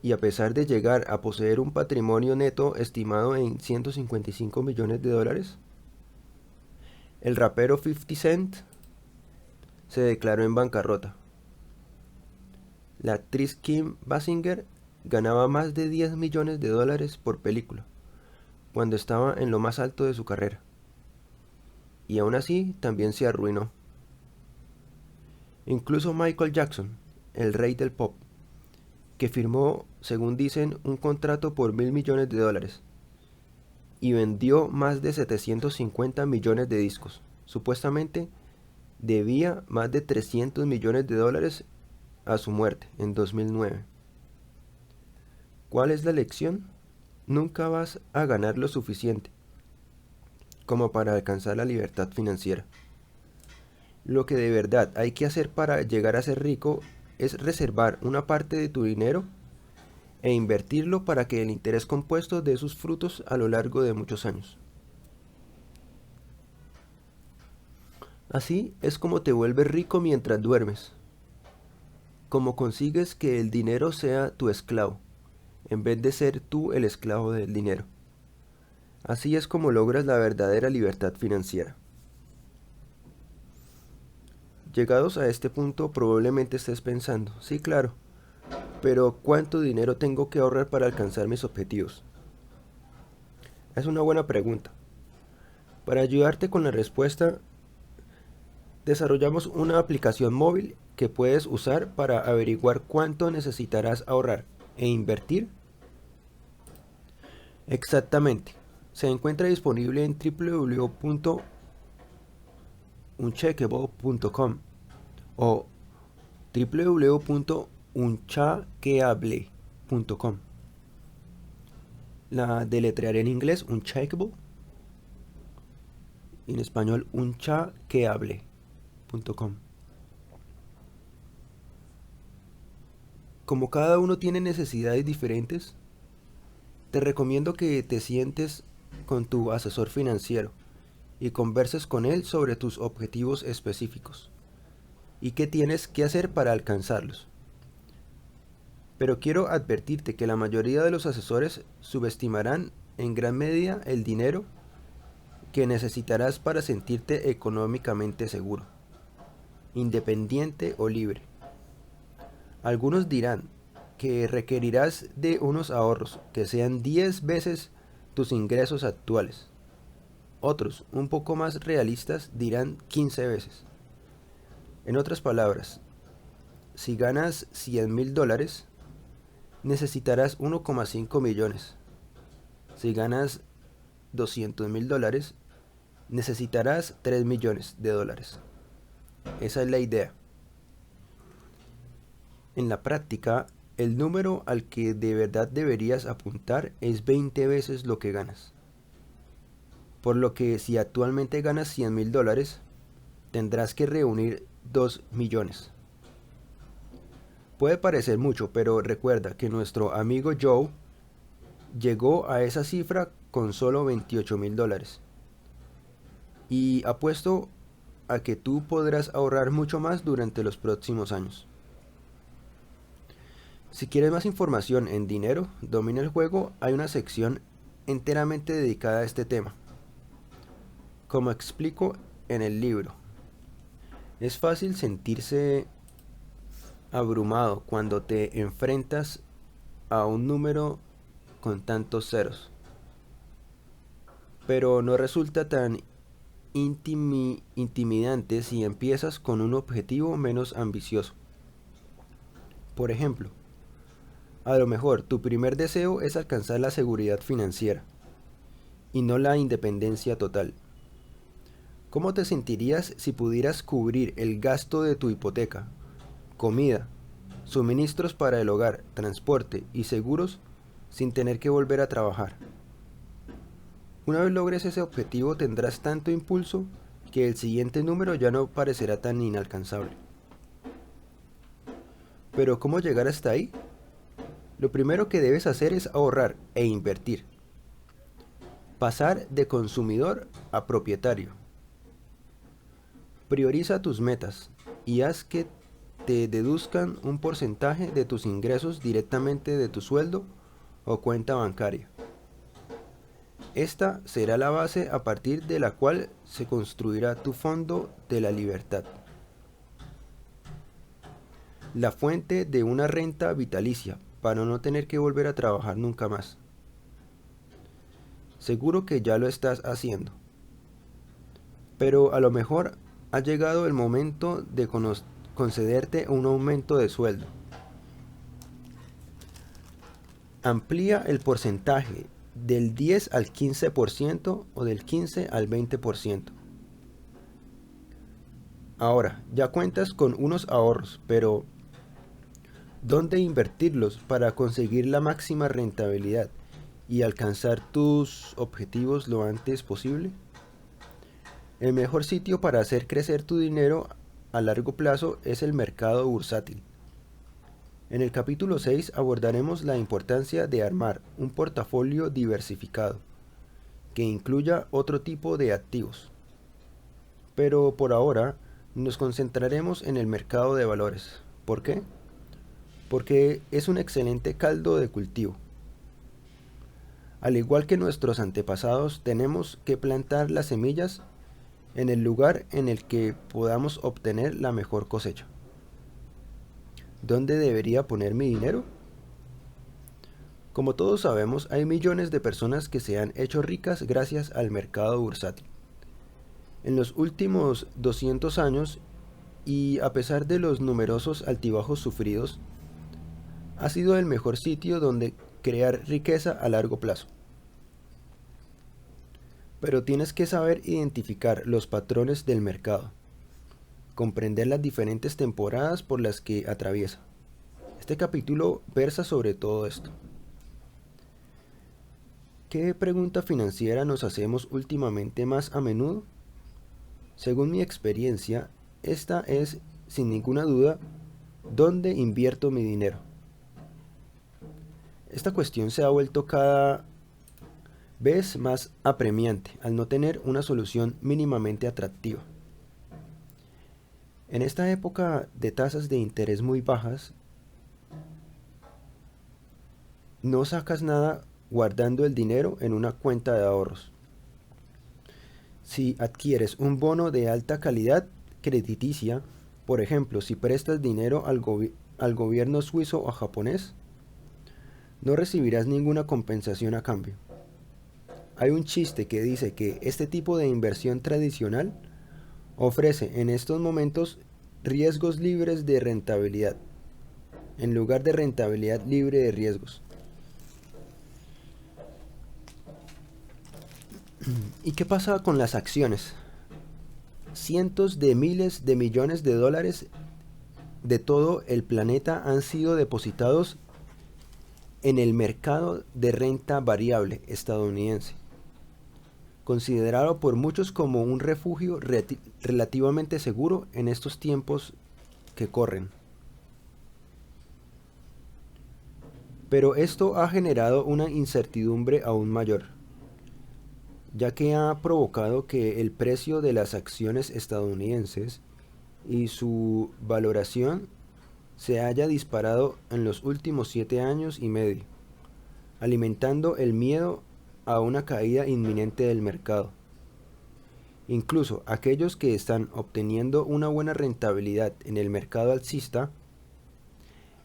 y a pesar de llegar a poseer un patrimonio neto estimado en $155 millones, el rapero 50 Cent se declaró en bancarrota. La actriz Kim Basinger ganaba más de $10 millones por película, cuando estaba en lo más alto de su carrera. Y aún así también se arruinó. Incluso Michael Jackson, el rey del pop, que firmó, según dicen, un contrato por $1.000 millones y vendió más de 750 millones de discos. Supuestamente debía más de $300 millones a su muerte en 2009. ¿Cuál es la lección? Nunca vas a ganar lo suficiente como para alcanzar la libertad financiera. Lo que de verdad hay que hacer para llegar a ser rico es reservar una parte de tu dinero e invertirlo para que el interés compuesto dé sus frutos a lo largo de muchos años. Así es como te vuelves rico mientras duermes, como consigues que el dinero sea tu esclavo, en vez de ser tú el esclavo del dinero. Así es como logras la verdadera libertad financiera. Llegados a este punto, probablemente estés pensando, sí, claro, pero ¿cuánto dinero tengo que ahorrar para alcanzar mis objetivos? Es una buena pregunta. Para ayudarte con la respuesta, desarrollamos una aplicación móvil que puedes usar para averiguar cuánto necesitarás ahorrar e invertir. Exactamente. Se encuentra disponible en www.uncheckable.com o www.unchaqueable.com. La deletrearé en inglés, Uncheckable, y en español unchaqueable.com. Como cada uno tiene necesidades diferentes, te recomiendo que te sientes con tu asesor financiero y converses con él sobre tus objetivos específicos y qué tienes que hacer para alcanzarlos. Pero quiero advertirte que la mayoría de los asesores subestimarán en gran medida el dinero que necesitarás para sentirte económicamente seguro, independiente o libre. Algunos dirán que requerirás de unos ahorros que sean 10 veces tus ingresos actuales. Otros, un poco más realistas, dirán 15 veces. En otras palabras, si ganas $100,000, necesitarás 1,5 millones. Si ganas $200,000, necesitarás 3 millones de dólares. Esa es la idea. En la práctica, el número al que de verdad deberías apuntar es 20 veces lo que ganas. Por lo que si actualmente ganas $100,000, tendrás que reunir 2 millones. Puede parecer mucho, pero recuerda que nuestro amigo Joe llegó a esa cifra con solo $28,000. Y apuesto a que tú podrás ahorrar mucho más durante los próximos años. Si quieres más información en dinero, domina el juego, hay una sección enteramente dedicada a este tema. Como explico en el libro, es fácil sentirse abrumado cuando te enfrentas a un número con tantos ceros, pero no resulta tan intimidante si empiezas con un objetivo menos ambicioso. Por ejemplo, a lo mejor tu primer deseo es alcanzar la seguridad financiera y no la independencia total. ¿Cómo te sentirías si pudieras cubrir el gasto de tu hipoteca, comida, suministros para el hogar, transporte y seguros sin tener que volver a trabajar? Una vez logres ese objetivo tendrás tanto impulso que el siguiente número ya no parecerá tan inalcanzable. Pero ¿cómo llegar hasta ahí? Lo primero que debes hacer es ahorrar e invertir. Pasar de consumidor a propietario. Prioriza tus metas y haz que te deduzcan un porcentaje de tus ingresos directamente de tu sueldo o cuenta bancaria. Esta será la base a partir de la cual se construirá tu fondo de la libertad. La fuente de una renta vitalicia para no tener que volver a trabajar nunca más. Seguro que ya lo estás haciendo. Pero a lo mejor ha llegado el momento de concederte un aumento de sueldo. Amplía el porcentaje del 10 al 15% o del 15 al 20%. Ahora, ya cuentas con unos ahorros, pero ¿dónde invertirlos para conseguir la máxima rentabilidad y alcanzar tus objetivos lo antes posible? El mejor sitio para hacer crecer tu dinero a largo plazo es el mercado bursátil. En el capítulo 6 abordaremos la importancia de armar un portafolio diversificado que incluya otro tipo de activos. Pero por ahora nos concentraremos en el mercado de valores. ¿Por qué? Porque es un excelente caldo de cultivo. Al igual que nuestros antepasados, tenemos que plantar las semillas en el lugar en el que podamos obtener la mejor cosecha. ¿Dónde debería poner mi dinero? Como todos sabemos, hay millones de personas que se han hecho ricas gracias al mercado bursátil. En los últimos 200 años, y a pesar de los numerosos altibajos sufridos, ha sido el mejor sitio donde crear riqueza a largo plazo. Pero tienes que saber identificar los patrones del mercado, comprender las diferentes temporadas por las que atraviesa. Este capítulo versa sobre todo esto. ¿Qué pregunta financiera nos hacemos últimamente más a menudo? Según mi experiencia, esta es, sin ninguna duda, ¿dónde invierto mi dinero? Esta cuestión se ha vuelto cada vez más apremiante al no tener una solución mínimamente atractiva. En esta época de tasas de interés muy bajas, no sacas nada guardando el dinero en una cuenta de ahorros. Si adquieres un bono de alta calidad crediticia, por ejemplo, si prestas dinero al gobierno suizo o japonés, no recibirás ninguna compensación a cambio. Hay un chiste que dice que este tipo de inversión tradicional ofrece en estos momentos riesgos libres de rentabilidad, en lugar de rentabilidad libre de riesgos. ¿Y qué pasa con las acciones? Cientos de miles de millones de dólares de todo el planeta han sido depositados en el mercado de renta variable estadounidense, considerado por muchos como un refugio relativamente seguro en estos tiempos que corren. Pero esto ha generado una incertidumbre aún mayor, ya que ha provocado que el precio de las acciones estadounidenses y su valoración se haya disparado en los últimos 7 años y medio, alimentando el miedo a una caída inminente del mercado. Incluso aquellos que están obteniendo una buena rentabilidad en el mercado alcista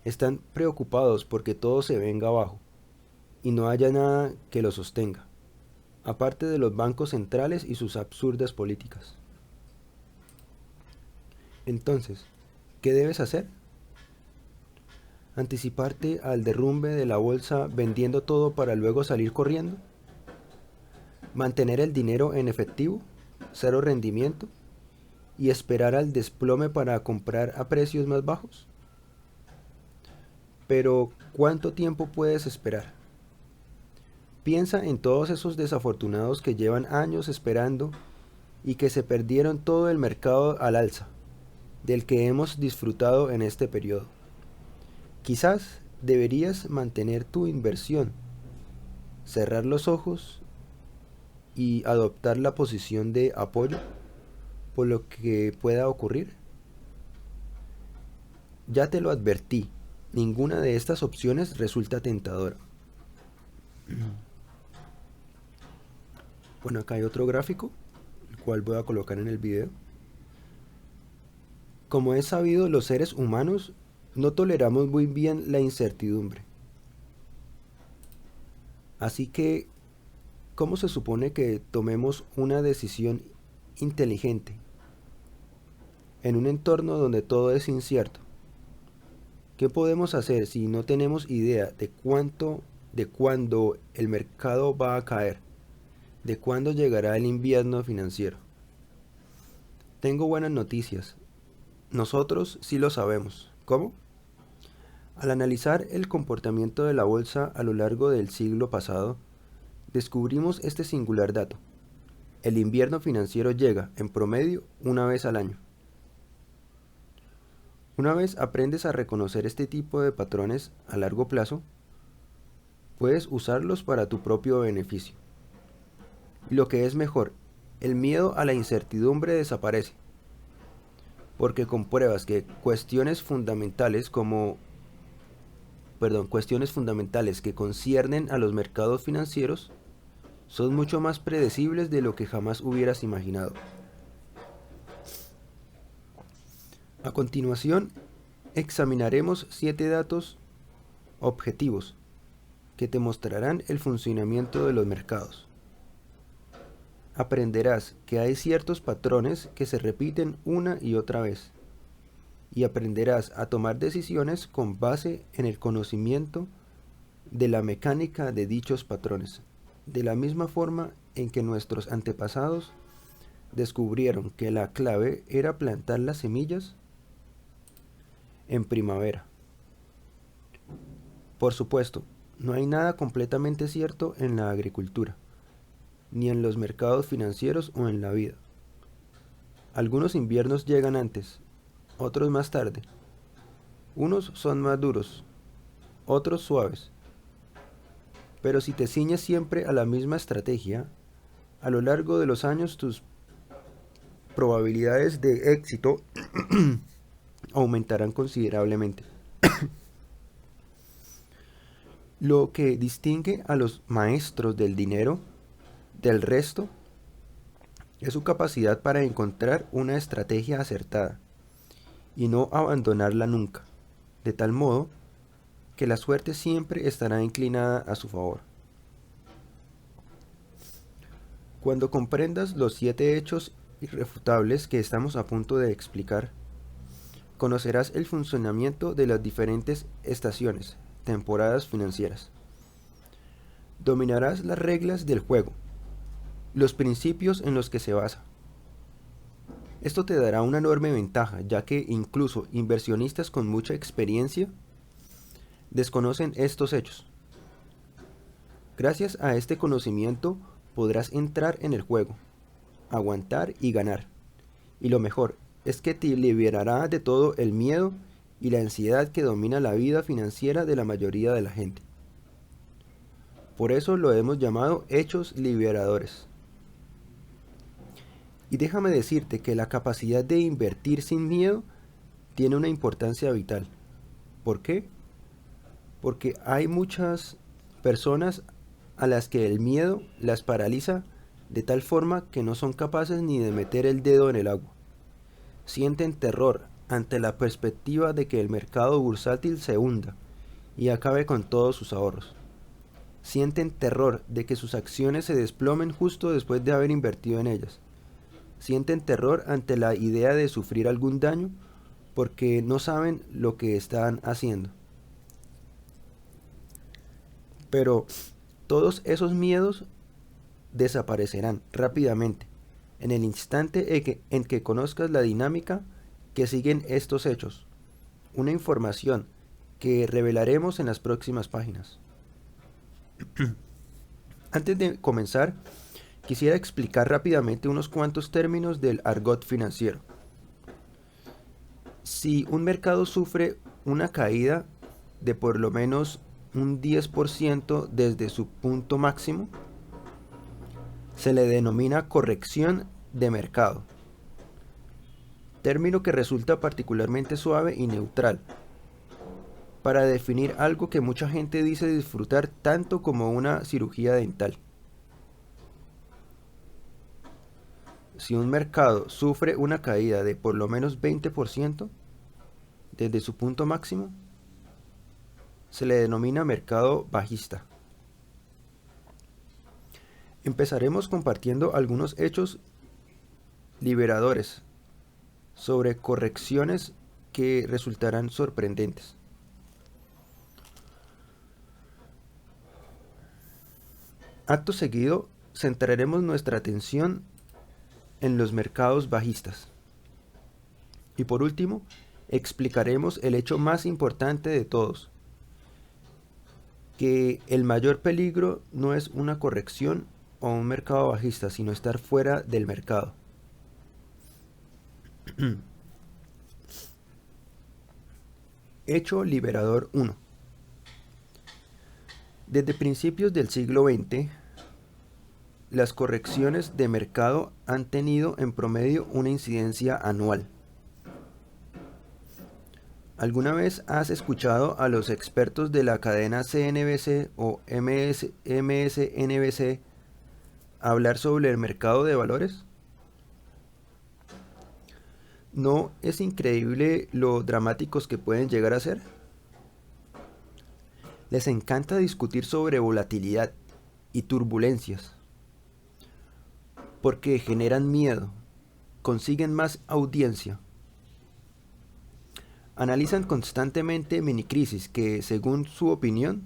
están preocupados porque todo se venga abajo y no haya nada que lo sostenga, aparte de los bancos centrales y sus absurdas políticas. Entonces, ¿qué debes hacer? ¿Anticiparte al derrumbe de la bolsa vendiendo todo para luego salir corriendo? ¿Mantener el dinero en efectivo, cero rendimiento, y esperar al desplome para comprar a precios más bajos? Pero, ¿cuánto tiempo puedes esperar? Piensa en todos esos desafortunados que llevan años esperando y que se perdieron todo el mercado al alza, del que hemos disfrutado en este periodo. Quizás deberías mantener tu inversión, cerrar los ojos y adoptar la posición de apoyo por lo que pueda ocurrir. Ya te lo advertí, ninguna de estas opciones resulta tentadora. Bueno, acá hay otro gráfico, el cual voy a colocar en el video. Como es sabido, los seres humanos no toleramos muy bien la incertidumbre. Así que, ¿cómo se supone que tomemos una decisión inteligente en un entorno donde todo es incierto? ¿Qué podemos hacer si no tenemos idea de cuándo el mercado va a caer? ¿De cuándo llegará el invierno financiero? Tengo buenas noticias. Nosotros sí lo sabemos. ¿Cómo? Al analizar el comportamiento de la bolsa a lo largo del siglo pasado, descubrimos este singular dato. El invierno financiero llega, en promedio, una vez al año. Una vez aprendes a reconocer este tipo de patrones a largo plazo, puedes usarlos para tu propio beneficio. Y lo que es mejor, el miedo a la incertidumbre desaparece, porque compruebas que cuestiones fundamentales que conciernen a los mercados financieros son mucho más predecibles de lo que jamás hubieras imaginado. A continuación, examinaremos 7 datos objetivos que te mostrarán el funcionamiento de los mercados. Aprenderás que hay ciertos patrones que se repiten una y otra vez, y aprenderás a tomar decisiones con base en el conocimiento de la mecánica de dichos patrones, de la misma forma en que nuestros antepasados descubrieron que la clave era plantar las semillas en primavera. Por supuesto, no hay nada completamente cierto en la agricultura, ni en los mercados financieros o en la vida. Algunos inviernos llegan antes, otros más tarde. Unos son más duros, otros suaves. Pero si te ciñes siempre a la misma estrategia, a lo largo de los años tus probabilidades de éxito aumentarán considerablemente. Lo que distingue a los maestros del dinero del resto es su capacidad para encontrar una estrategia acertada y no abandonarla nunca, de tal modo que la suerte siempre estará inclinada a su favor. Cuando comprendas los 7 hechos irrefutables que estamos a punto de explicar, conocerás el funcionamiento de las diferentes estaciones, temporadas financieras. Dominarás las reglas del juego, los principios en los que se basa. Esto te dará una enorme ventaja, ya que incluso inversionistas con mucha experiencia desconocen estos hechos. Gracias a este conocimiento podrás entrar en el juego, aguantar y ganar. Y lo mejor es que te liberará de todo el miedo y la ansiedad que domina la vida financiera de la mayoría de la gente. Por eso lo hemos llamado hechos liberadores. Y déjame decirte que la capacidad de invertir sin miedo tiene una importancia vital. ¿Por qué? Porque hay muchas personas a las que el miedo las paraliza de tal forma que no son capaces ni de meter el dedo en el agua. Sienten terror ante la perspectiva de que el mercado bursátil se hunda y acabe con todos sus ahorros. Sienten terror de que sus acciones se desplomen justo después de haber invertido en ellas. Sienten terror ante la idea de sufrir algún daño porque no saben lo que están haciendo. Pero todos esos miedos desaparecerán rápidamente en el instante en que conozcas la dinámica que siguen estos hechos, una información que revelaremos en las próximas páginas. Antes de comenzar, quisiera explicar rápidamente unos cuantos términos del argot financiero. Si un mercado sufre una caída de por lo menos un 10% desde su punto máximo, se le denomina corrección de mercado, término que resulta particularmente suave y neutral para definir algo que mucha gente dice disfrutar tanto como una cirugía dental. Si un mercado sufre una caída de por lo menos 20% desde su punto máximo, se le denomina mercado bajista. Empezaremos compartiendo algunos hechos liberadores sobre correcciones que resultarán sorprendentes. Acto seguido, centraremos nuestra atención en los mercados bajistas. Y por último, explicaremos el hecho más importante de todos, que el mayor peligro no es una corrección o un mercado bajista, sino estar fuera del mercado. Hecho liberador 1. Desde principios del siglo XX, las correcciones de mercado han tenido en promedio una incidencia anual. ¿Alguna vez has escuchado a los expertos de la cadena CNBC o MSNBC hablar sobre el mercado de valores? ¿No es increíble lo dramáticos que pueden llegar a ser? Les encanta discutir sobre volatilidad y turbulencias, porque generan miedo, consiguen más audiencia. Analizan constantemente minicrisis que, según su opinión,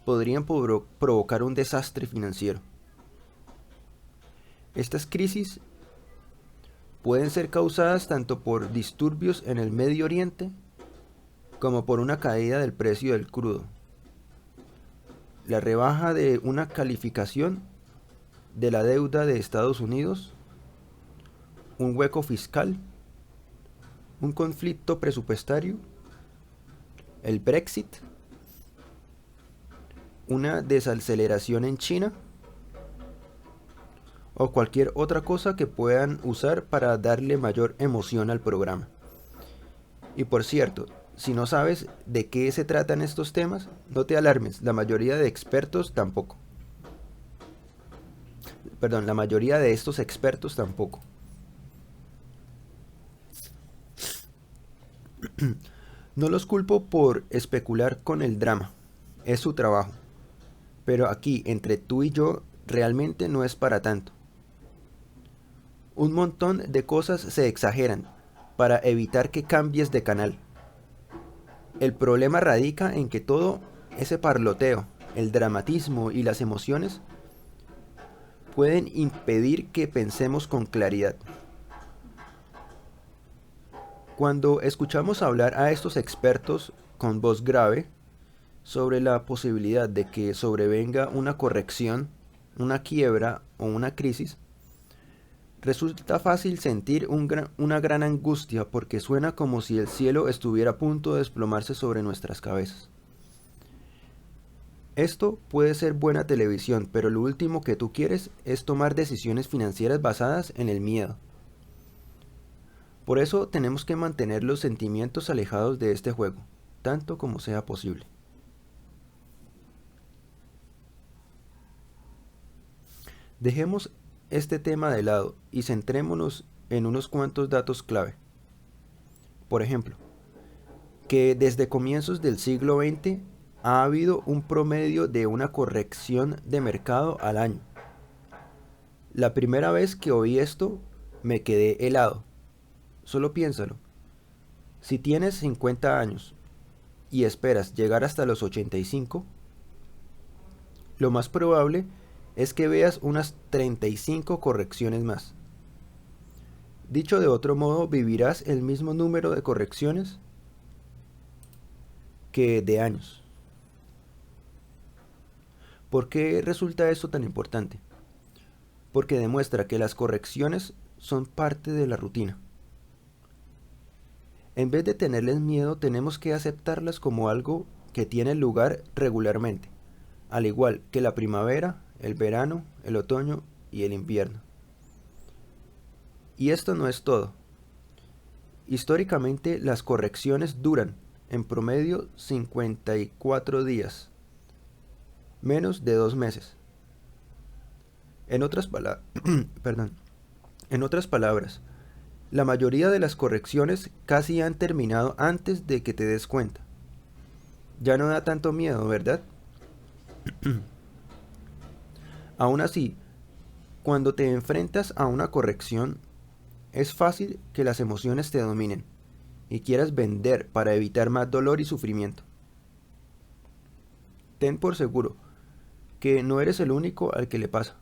podrían provocar un desastre financiero. Estas crisis pueden ser causadas tanto por disturbios en el Medio Oriente como por una caída del precio del crudo, la rebaja de una calificación de la deuda de Estados Unidos, un hueco fiscal, un conflicto presupuestario, el Brexit, una desaceleración en China o cualquier otra cosa que puedan usar para darle mayor emoción al programa. Y por cierto, si no sabes de qué se tratan estos temas, no te alarmes, la mayoría de expertos tampoco. La mayoría de estos expertos tampoco. No los culpo por especular con el drama, es su trabajo. Pero aquí, entre tú y yo, realmente no es para tanto. Un montón de cosas se exageran para evitar que cambies de canal. El problema radica en que todo ese parloteo, el dramatismo y las emociones pueden impedir que pensemos con claridad. Cuando escuchamos hablar a estos expertos con voz grave sobre la posibilidad de que sobrevenga una corrección, una quiebra o una crisis, resulta fácil sentir una gran angustia porque suena como si el cielo estuviera a punto de desplomarse sobre nuestras cabezas. Esto puede ser buena televisión, pero lo último que tú quieres es tomar decisiones financieras basadas en el miedo. Por eso tenemos que mantener los sentimientos alejados de este juego, tanto como sea posible. Dejemos este tema de lado y centrémonos en unos cuantos datos clave. Por ejemplo, que desde comienzos del siglo XX ha habido un promedio de una corrección de mercado al año. La primera vez que oí esto me quedé helado. Solo piénsalo. Si tienes 50 años y esperas llegar hasta los 85, lo más probable es que veas unas 35 correcciones más. Dicho de otro modo, vivirás el mismo número de correcciones que de años. ¿Por qué resulta esto tan importante? Porque demuestra que las correcciones son parte de la rutina. En vez de tenerles miedo, tenemos que aceptarlas como algo que tiene lugar regularmente, al igual que la primavera, el verano, el otoño y el invierno. Y esto no es todo. Históricamente, las correcciones duran, en promedio, 54 días, menos de 2 meses. En otras palabras, la mayoría de las correcciones casi han terminado antes de que te des cuenta. Ya no da tanto miedo, ¿verdad? Aún así, cuando te enfrentas a una corrección, es fácil que las emociones te dominen y quieras vender para evitar más dolor y sufrimiento. Ten por seguro que no eres el único al que le pasa.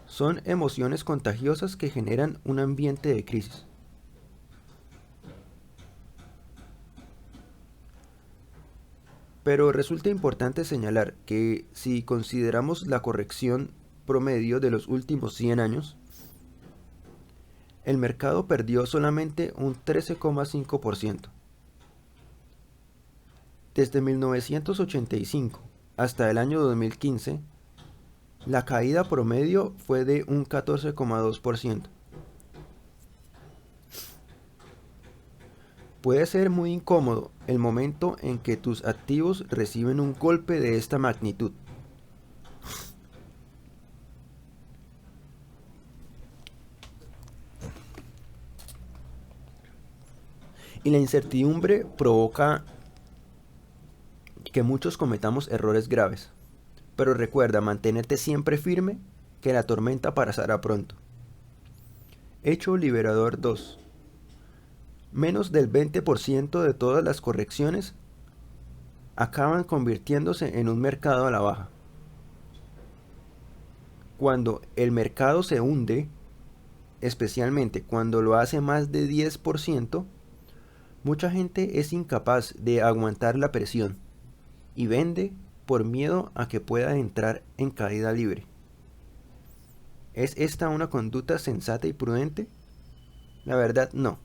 Son emociones contagiosas que generan un ambiente de crisis. Pero resulta importante señalar que si consideramos la corrección promedio de los últimos 100 años, el mercado perdió solamente un 13,5%. Desde 1985 hasta el año 2015, la caída promedio fue de un 14,2%. Puede ser muy incómodo el momento en que tus activos reciben un golpe de esta magnitud. Y la incertidumbre provoca que muchos cometamos errores graves. Pero recuerda mantenerte siempre firme, que la tormenta pasará pronto. Hecho liberador 2. Menos del 20% de todas las correcciones acaban convirtiéndose en un mercado a la baja. Cuando el mercado se hunde, especialmente cuando lo hace más de 10%, mucha gente es incapaz de aguantar la presión y vende por miedo a que pueda entrar en caída libre. ¿Es esta una conducta sensata y prudente? La verdad, no.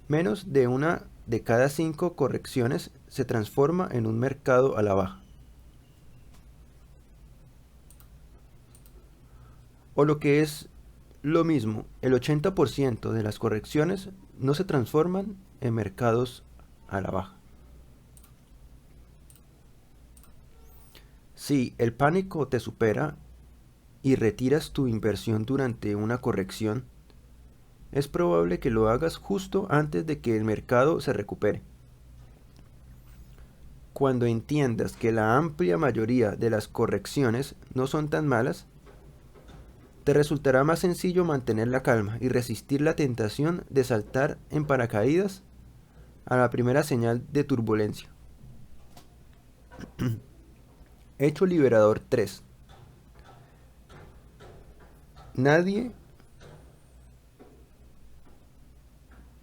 Menos de una de cada 5 correcciones se transforma en un mercado a la baja. O lo que es lo mismo, el 80% de las correcciones no se transforman en mercados a la baja. Si el pánico te supera y retiras tu inversión durante una corrección, es probable que lo hagas justo antes de que el mercado se recupere. Cuando entiendas que la amplia mayoría de las correcciones no son tan malas, te resultará más sencillo mantener la calma y resistir la tentación de saltar en paracaídas a la primera señal de turbulencia. Hecho liberador 3. Nadie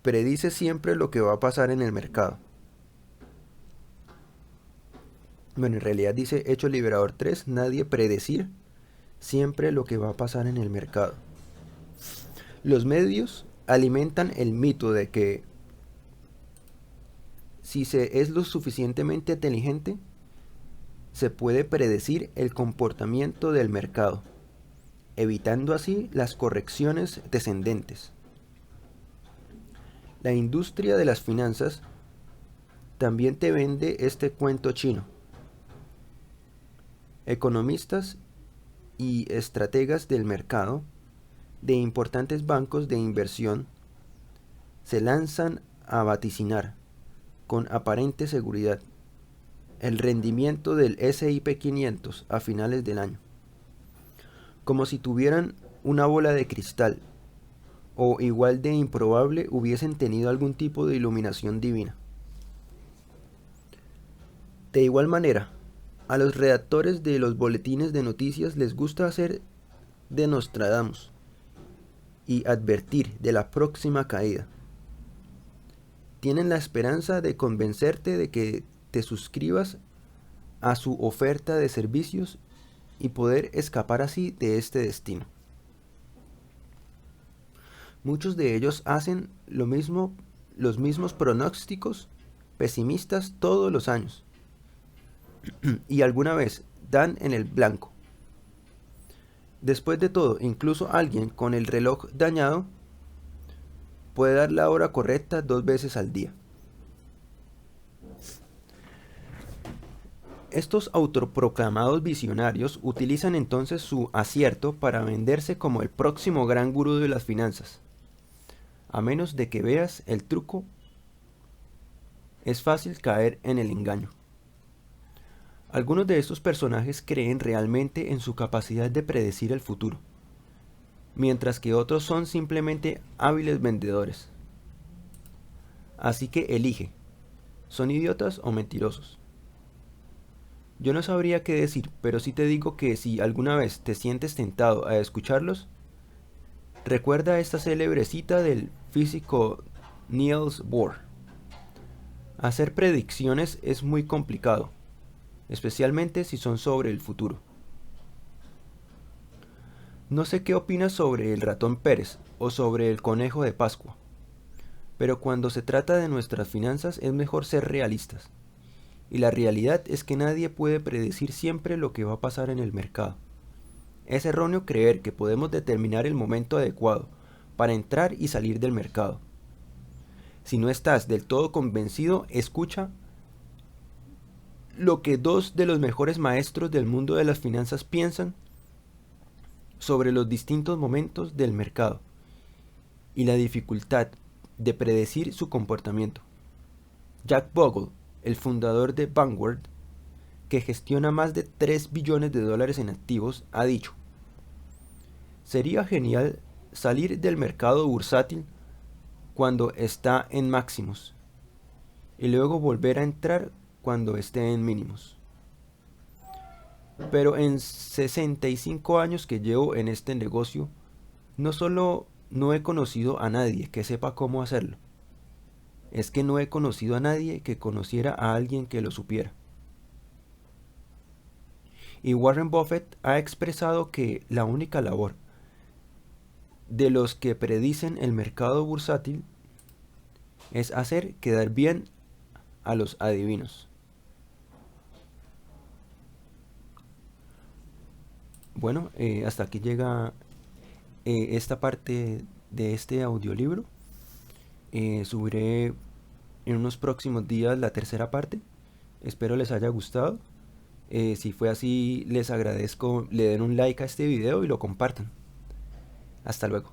predice siempre lo que va a pasar en el mercado. Bueno, en realidad dice hecho liberador 3, nadie predecir siempre lo que va a pasar en el mercado. Los medios alimentan el mito de que si se es lo suficientemente inteligente, se puede predecir el comportamiento del mercado, evitando así las correcciones descendentes. La industria de las finanzas también te vende este cuento chino. Economistas y estrategas del mercado de importantes bancos de inversión se lanzan a vaticinar con aparente seguridad el rendimiento del S&P 500 a finales del año, como si tuvieran una bola de cristal o igual de improbable hubiesen tenido algún tipo de iluminación divina. De igual manera, a los redactores de los boletines de noticias les gusta hacer de Nostradamus y advertir de la próxima caída. Tienen la esperanza de convencerte de que te suscribas a su oferta de servicios y poder escapar así de este destino. Muchos de ellos hacen los mismos pronósticos pesimistas todos los años y alguna vez dan en el blanco. Después de todo, incluso alguien con el reloj dañado puede dar la hora correcta 2 veces al día. Estos autoproclamados visionarios utilizan entonces su acierto para venderse como el próximo gran gurú de las finanzas. A menos de que veas el truco, es fácil caer en el engaño. Algunos de estos personajes creen realmente en su capacidad de predecir el futuro, mientras que otros son simplemente hábiles vendedores. Así que elige, ¿son idiotas o mentirosos? Yo no sabría qué decir, pero sí te digo que si alguna vez te sientes tentado a escucharlos, recuerda esta célebre cita del físico Niels Bohr. Hacer predicciones es muy complicado, especialmente si son sobre el futuro. No sé qué opinas sobre el ratón Pérez o sobre el conejo de Pascua, pero cuando se trata de nuestras finanzas es mejor ser realistas y la realidad es que nadie puede predecir siempre lo que va a pasar en el mercado. Es erróneo creer que podemos determinar el momento adecuado para entrar y salir del mercado. Si no estás del todo convencido, escucha lo que dos de los mejores maestros del mundo de las finanzas piensan sobre los distintos momentos del mercado y la dificultad de predecir su comportamiento. Jack Bogle, el fundador de Vanguard, que gestiona más de 3 billones de dólares en activos, ha dicho: sería genial salir del mercado bursátil cuando está en máximos y luego volver a entrar cuando esté en mínimos. Pero en 65 años que llevo en este negocio, no solo no he conocido a nadie que sepa cómo hacerlo, es que no he conocido a nadie que conociera a alguien que lo supiera. Y Warren Buffett ha expresado que la única labor de los que predicen el mercado bursátil es hacer quedar bien a los adivinos. Bueno, hasta aquí llega esta parte de este audiolibro. Subiré en unos próximos días la tercera parte. Espero les haya gustado. Si fue así, les agradezco le den un like a este video y lo compartan. Hasta luego.